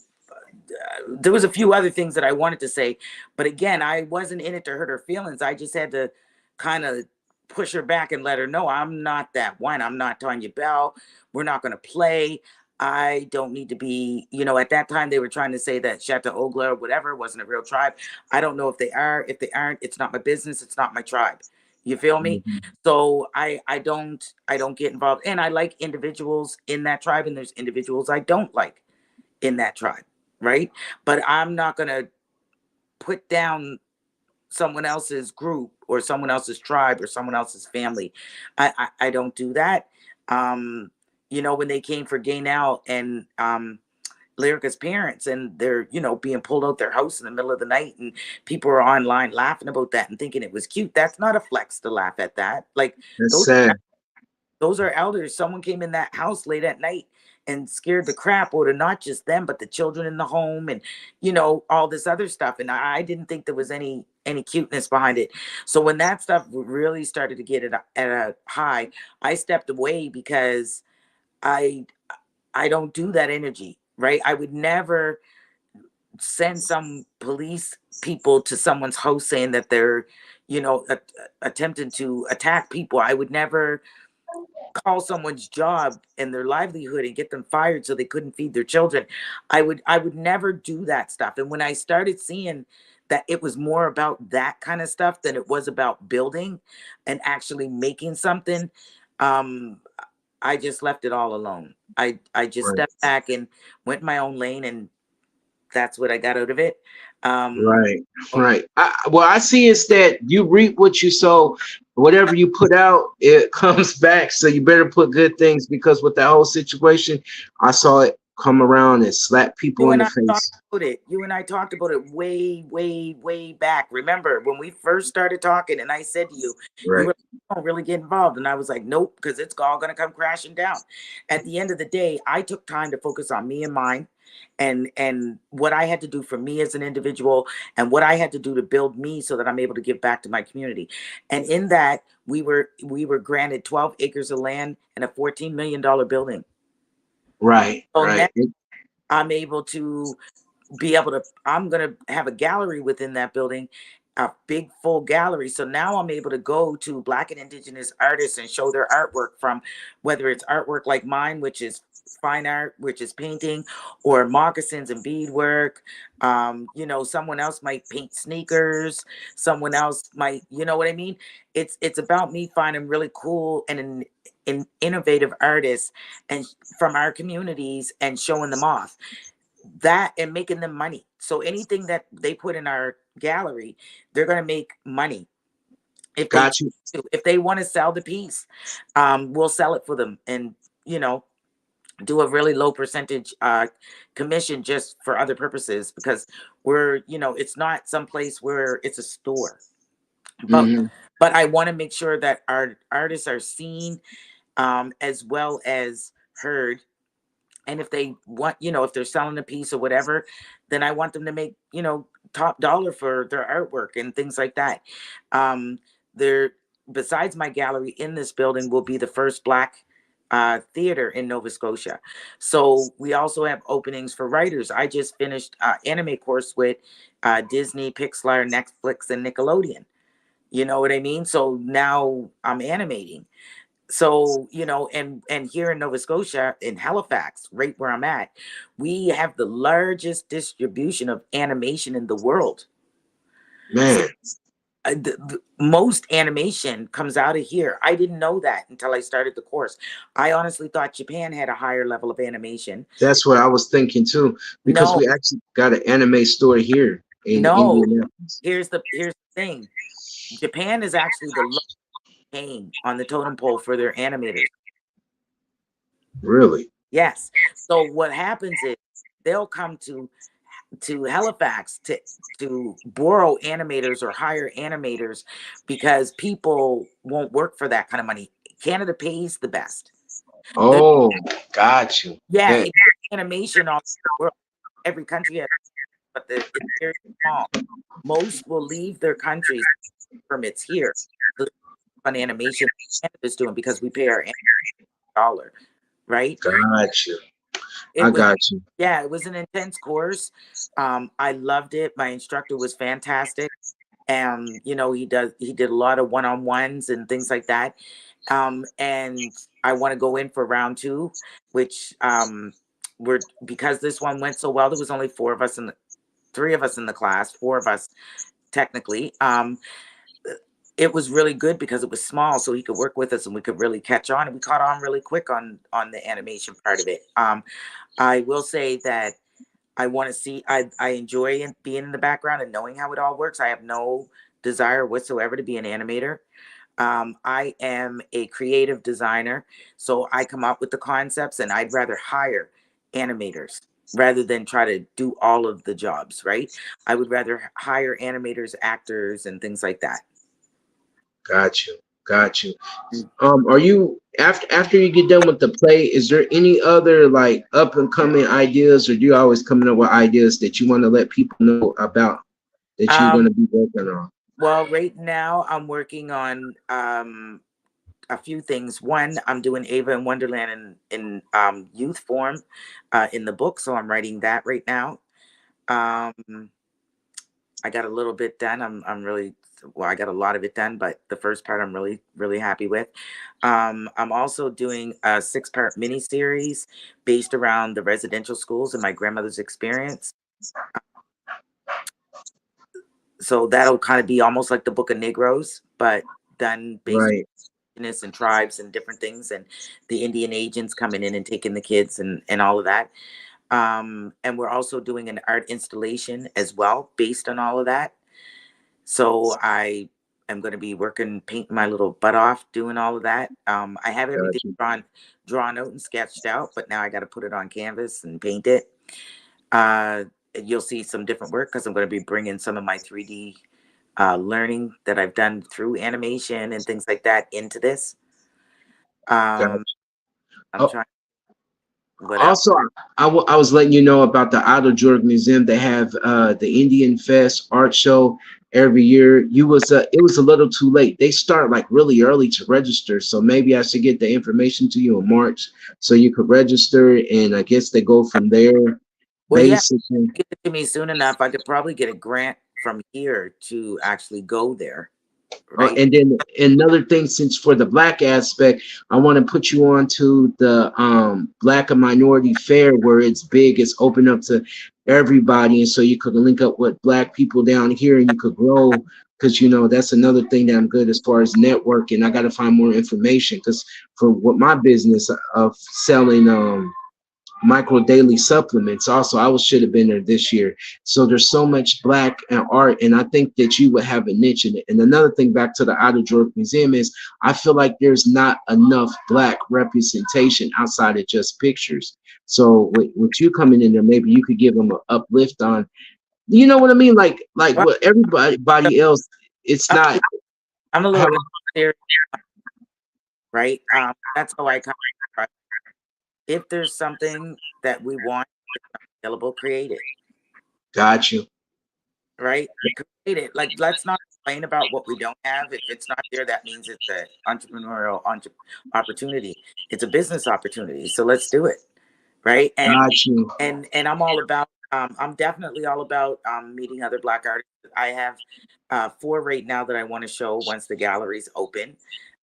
There was a few other things that I wanted to say, but again, I wasn't in it to hurt her feelings. I just had to kind of push her back and let her know I'm not that one. I'm not Tanya Bell. We're not going to play. I don't need to be, at that time they were trying to say that Shatta Ogla or whatever wasn't a real tribe. I don't know if they are. If they aren't, it's not my business. It's not my tribe. You feel me? Mhm. So I don't get involved. And I like individuals in that tribe, and there's individuals I don't like in that tribe, right? But I'm not gonna put down someone else's group or someone else's tribe or someone else's family. I don't do that. Um, when they came for Gay Now and Lyrica's parents, and they're being pulled out their house in the middle of the night, and people are online laughing about that and thinking it was cute. That's not a flex to laugh at that. Like That's those sad. those are elders. Someone came in that house late at night and scared the crap out of not just them, but the children in the home, and all this other stuff. And I didn't think there was any cuteness behind it. So when that stuff really started to get at a high, I stepped away because I I don't do that energy, right? I would never send some police people to someone's house saying that they're, attempting to attack people. I would never call someone's job and their livelihood and get them fired so they couldn't feed their children. I would never do that stuff. And when I started seeing that it was more about that kind of stuff than it was about building and actually making something, um, I just left it all alone. I just Right. stepped back and went my own lane, and that's what I got out of it. Um, Right, right. Well, I see it's that you reap what you sow. Whatever you put out, it comes back. So you better put good things because with the whole situation, I saw it come around and slap people You in and the I talked face. about it. You and I talked about it way, way, way back. Remember when we first started talking, and I said to you, you Right, were like, don't really get involved, and I was like, nope, because it's all going to come crashing down. At the end of the day, I took time to focus on me and mine, and what I had to do for me as an individual, and what I had to do to build me so that I'm able to give back to my community. And in that, we were granted 12 acres of land and a $14 million building. right, So now right. I'm able to I'm going to have a gallery within that building, a big full gallery. So now I'm able to go to Black and Indigenous artists and show their artwork, from whether it's artwork like mine, which is fine art, which is painting, or moccasins and beadwork. Someone else might paint sneakers. Someone else might, you know what I mean? It's about me finding really cool and innovative artists and from our communities and showing them off that and making them money. So anything that they put in our gallery, they're going to make money if they Got choose you. to. If they want to sell the piece, we'll sell it for them, and you know do a really low percentage commission just for other purposes, because it's not someplace where it's a store, but Hmm. I want to make sure that our artists are seen, as well as heard. And if they want, if they're selling a piece or whatever, then I want them to make, top dollar for their artwork and things like that. Um, there, besides my gallery in this building, will be the first Black theater in Nova Scotia. So we also have openings for writers. I just finished anime course with Disney, Pixar, Netflix, and Nickelodeon. You know what I mean? So now I'm animating. So and here in Nova Scotia, in Halifax, right where I'm at, we have the largest distribution of animation in the world. So Man, most animation comes out of here. I didn't know that until I started the course. I honestly thought Japan had a higher level of animation. that's what I was thinking too, because No, we actually got an anime store here in no. Indianapolis. Here's the thing. Japan is actually the lowest paying on the totem pole for their animators. Really? Yes. So what happens is they'll come to Halifax to borrow animators or hire animators, because people won't work for that kind of money. Canada pays the best. There's, Oh, got you. yeah, That, it's animation all over the world. Every country has, but it's very small. Most will leave their countries permits here. on animation Canada's doing because we pay our dollar, right? Got you. It I was, got you. yeah, it was an intense course. I loved it. My instructor was fantastic. You know, he did a lot of one-on-ones and things like that. And I want to go in for round two, which we're because this one went so well, there was only four of us in the three of us in the class, four of us technically. It was really good because it was small, so he could work with us and we could really catch on, and we caught on really quick on the animation part of it. I will say that I want to see. I enjoy being in the background and knowing how it all works. I have no desire whatsoever to be an animator. I am a creative designer, so I come up with the concepts, and I'd rather hire animators rather than try to do all of the jobs. Right? I would rather hire animators, actors, and things like that. Got you. Got you. Mm. Are you after you get done with the play? Is there any other like up and coming ideas, or do you always coming up with ideas that you want to let people know about that you're going Um, to be working on? well, right now I'm working on a few things. One, I'm doing Ava in Wonderland in youth form in the book, so I'm writing that right now. Um, I got a little bit done. I'm really well. I got a lot of it done, but the first part I'm really happy with. I'm also doing a 6-part mini series based around the residential schools and my grandmother's experience. So that'll kind of be almost like the Book of Negroes, but done based Right. and tribes and different things, and the Indian agents coming in and taking the kids and all of that. And we're also doing an art installation as well based on all of that. So I am going to be working, painting my little butt off, doing all of that. I have everything Got you. drawn out and sketched out, but now I got to put it on canvas and paint it. Uh, you'll see some different work because I'm going to be bringing some of my 3D learning that I've done through animation and things like that into this. Got Um, I'm you. trying. What else? Also, I was letting you know about the Idle George Museum. They have the Indian Fest art show every year. It was a little too late. They start like really early to register, so maybe I should get the information to you in March so you could register, and I guess they go from there. Well, yeah, Basically, get it to me soon enough. I could probably get a grant from here to actually go there, right? And then another thing, since for the black aspect, I want to put you on to the Black and Minority Fair where it's big, it's open up to everybody, and so you could link up with black people down here and you could grow, because you know that's another thing that I'm good as far as networking. I got to find more information because for what my business of selling micro daily supplements also, I should have been there this year. So there's so much black and art, and I think that you would have a niche in it. And another thing, back to the Outer Georgia Museum, is I feel like there's not enough black representation outside of just pictures. So with you coming in there, maybe you could give them an uplift on, you know what I mean, like Well, what everybody else, it's I'm not. I'm a little How, bit serious, right? That's how I come. If there's something that we want available, create it, got you. right? Create it. Like, let's not complain about what we don't have. If it's not there, that means it's an entrepreneurial opportunity. It's a business opportunity. So let's do it, right? Got you. And I'm all about. I'm definitely all about meeting other Black artists. I have 4 right now that I want to show once the galleries open.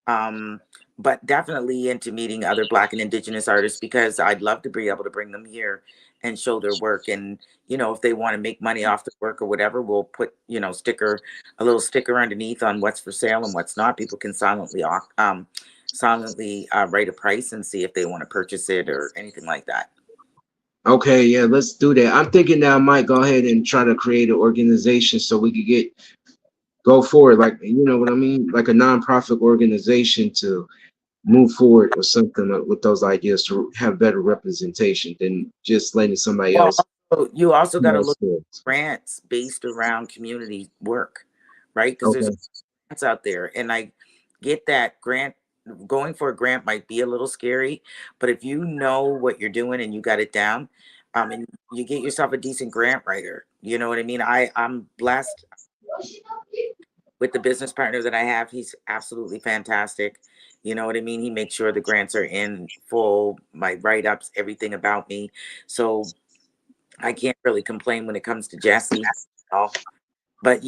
Um, but definitely into meeting other Black and Indigenous artists because I'd love to be able to bring them here and show their work. And you know, if they want to make money off the work or whatever, we'll put a little sticker underneath on what's for sale and what's not. People can silently write a price and see if they want to purchase it or anything like that. Okay, yeah, let's do that. I'm thinking that I might go ahead and try to create an organization so we could go forward, like you know what I mean, like a nonprofit organization to move forward with something with those ideas to have better representation than just letting somebody Well, else you also got to know look skills. at grants based around community work, right? Because there's Okay, grants out there, and I get that grant. Going for a grant might be a little scary, but if you know what you're doing and you got it down, and you get yourself a decent grant writer, you know what I mean. I'm blessed with the business partner that I have. He's absolutely fantastic. You know what I mean? He makes sure the grants are in full, my write-ups, everything about me. So I can't really complain when it comes to Jesse. You know? But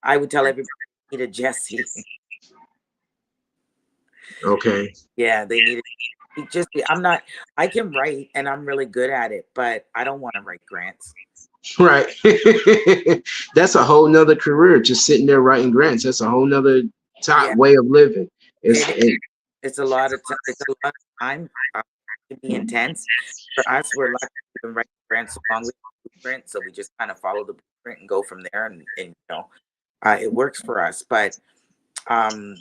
I would tell everybody they need a Jesse. Okay. Yeah, they need it. I'm not, I can write and I'm really good at it, but I don't want to write grants. Right. That's a whole nother career. Just sitting there writing grants. That's a whole nother top Yeah, way of living. It's it, it's a lot of it's a lot of time. It can be intense. For us, we're lucky we can write grants along with the blueprint, so we just kind of follow the blueprint and go from there, and it works for us. But um,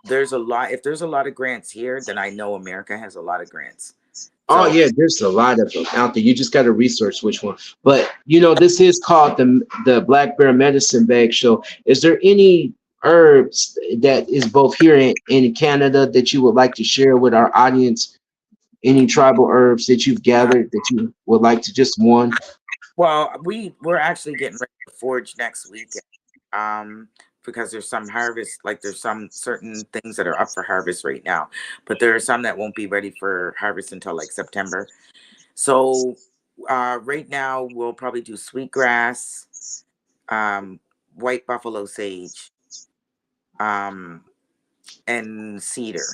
there's a lot. If there's a lot of grants here, then I know America has a lot of grants. Oh So yeah, there's a lot of them out there. You just got to research which one. But this is called the Black Bear Medicine Bag Show. Is there any herbs that is both here in Canada that you would like to share with our audience? Any tribal herbs that you've uh, gathered that you would like to just one? well, we're actually getting ready to forage next weekend. Because there's some harvest, like there's some certain things that are up for harvest right now, but there are some that won't be ready for harvest until like September. So right now we'll probably do sweetgrass, white buffalo sage, um, and cedar,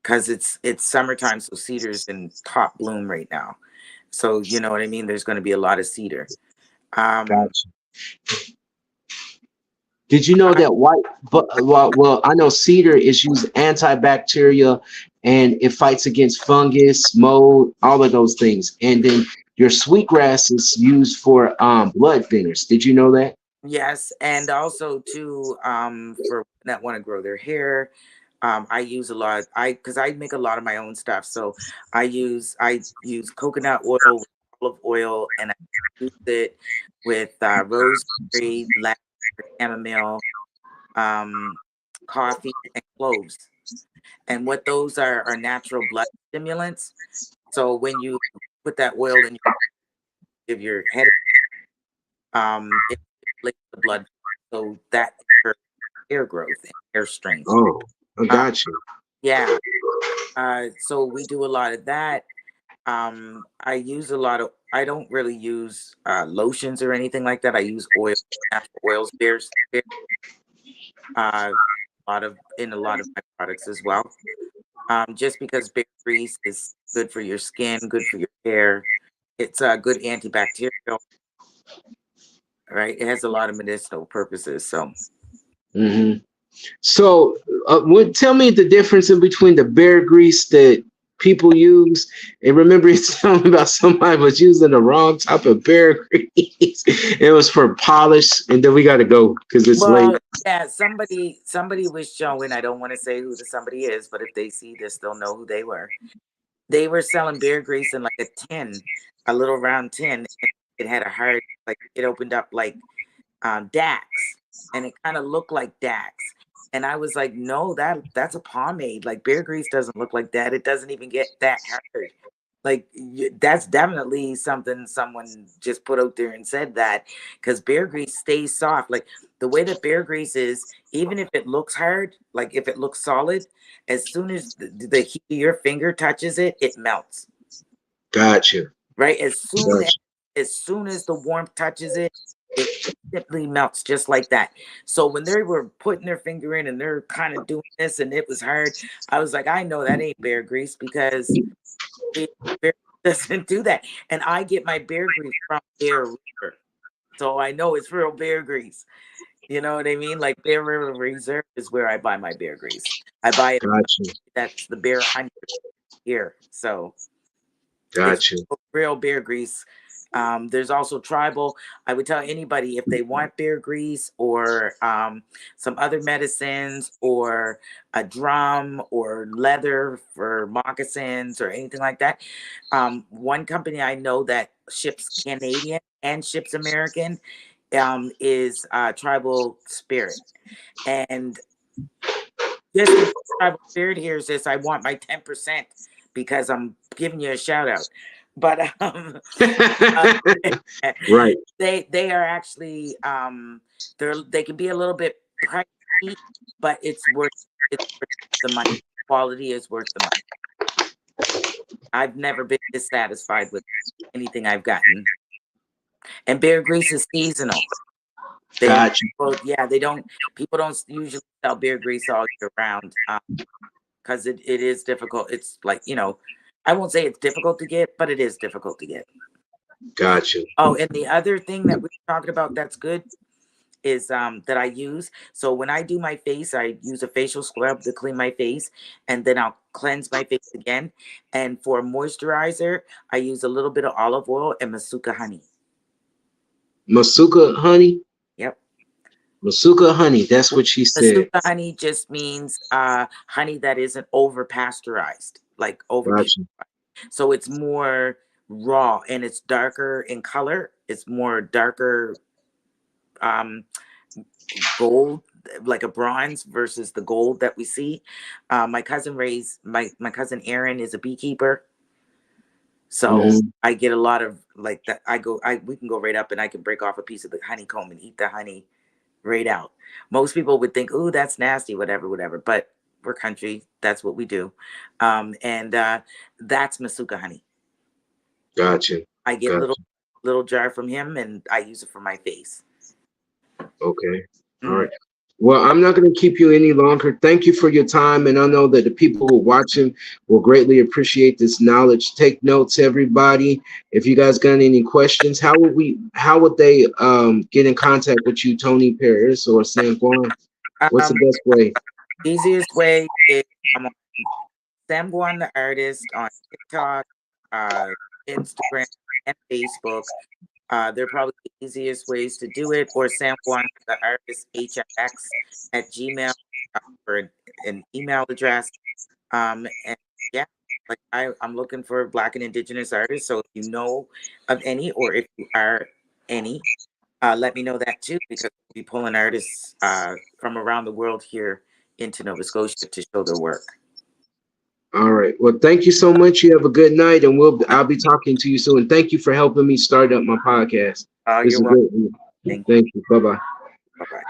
because it's summertime, so cedar's in top bloom right now. So you know what I mean. There's going to be a lot of cedar. Um, Gotcha. Did you know I, that well, I know cedar is used antibacterial and it fights against fungus, mold, all of those things. And then your sweetgrass is used for blood thinners. Did you know that? yes, and also too, for that want to grow their hair. I use a lot. Because I make a lot of my own stuff, so I use coconut oil, with olive oil, and I use it with rosemary, lavender, chamomile, um, coffee, and cloves. And what those are natural blood stimulants. So when you put that oil in your head, it stimulates the blood, so that encourages hair growth and hair strength. Oh, I Uh, got you. yeah. So we do a lot of that. I use a lot of. I don't really use lotions or anything like that. I use oil, natural oils. There's a lot of my products as well. Just because bear grease is good for your skin, good for your hair. It's a good antibacterial, right? It has a lot of medicinal purposes. So, Hmm. So, tell me the difference in between the bear grease that people use. And remember, you telling me about somebody was using the wrong type of bear grease. It was for polish, and then we got to go because it's late. well, yeah, somebody was showing. I don't want to say who the somebody is, but if they see this, they'll know who they were. They were selling bear grease in like a tin, a little round tin. And it had a hard, like it opened up like Dax, and it kind of looked like Dax. And I was like, no, that's a pomade. Like bear grease doesn't look like that. It doesn't even get that hard. Like that's definitely something someone just put out there and said that, because bear grease stays soft. Like the way that bear grease is, even if it looks hard, like if it looks solid, as soon as the heat of your finger touches it, it melts. Gotcha. Right? Gotcha. As soon as the warmth touches it, it instantly melts just like that. So when they were putting their finger in and they're kind of doing this and it was hard, I was like, I know that ain't bear grease, because bear doesn't do that. And I get my bear grease from Bear River. So I know it's real bear grease. You know what I mean? Like Bear River Reserve is where I buy my bear grease. I buy it. Gotcha. That's the Bear Hunter here. So it's Gotcha. real bear grease. There's also tribal. I would tell anybody, if they want bear grease or some other medicines or a drum or leather for moccasins or anything like that. One company I know that ships Canadian and ships American is Tribal Spirit. And just to Tribal Spirit here says, I want my 10% because I'm giving you a shout out. But uh, Right. they are actually they can be a little bit pricey, but it's worth the money. Quality is worth the money. I've never been dissatisfied with anything I've gotten. And bear grease is seasonal. They, Gotcha. well, yeah, they don't. People don't usually sell bear grease all year round, because it is difficult. It's like, I won't say it's difficult to get, but it is difficult to get. Gotcha. Oh, and the other thing that we're talking about that's good is that I use. So when I do my face, I use a facial scrub to clean my face, and then I'll cleanse my face again. And for moisturizer, I use a little bit of olive oil and masuka honey. Masuka honey. Yep. Masuka honey. That's what she said. Masuka honey just means honey that isn't over pasteurized, like over Gotcha. purified. So it's more raw and it's darker in color. It's more darker gold, like a bronze versus the gold that we see. My cousin my cousin Aaron is a beekeeper. So I get a lot of like that. We can go right up and I can break off a piece of the honeycomb and eat the honey right out. Most people would think, "Oh, that's nasty," whatever. But we're country. That's what we do. And that's Masuka honey. Gotcha. I get little jar from him, and I use it for my face. Okay. All right. Well, I'm not going to keep you any longer. Thank you for your time. And I know that the people who are watching will greatly appreciate this knowledge. Take notes, everybody. If you guys got any questions, how would they get in contact with you, Tony Paris or San Juan? What's the best way? Easiest way is I'm on Sam Guan the artist on TikTok, Instagram, and Facebook. They're probably the easiest ways to do it, or Sam Juan the artist HX at Gmail for an email address. And yeah, like I'm looking for Black and Indigenous artists. So if you know of any, or if you are any, let me know that too, because we'll be pulling artists from around the world here into Nova Scotia to show their work. All right. Well, thank you so much. You have a good night, and I'll be talking to you soon. Thank you for helping me start up my podcast. You're welcome. Thank you. Bye-bye. Bye-bye.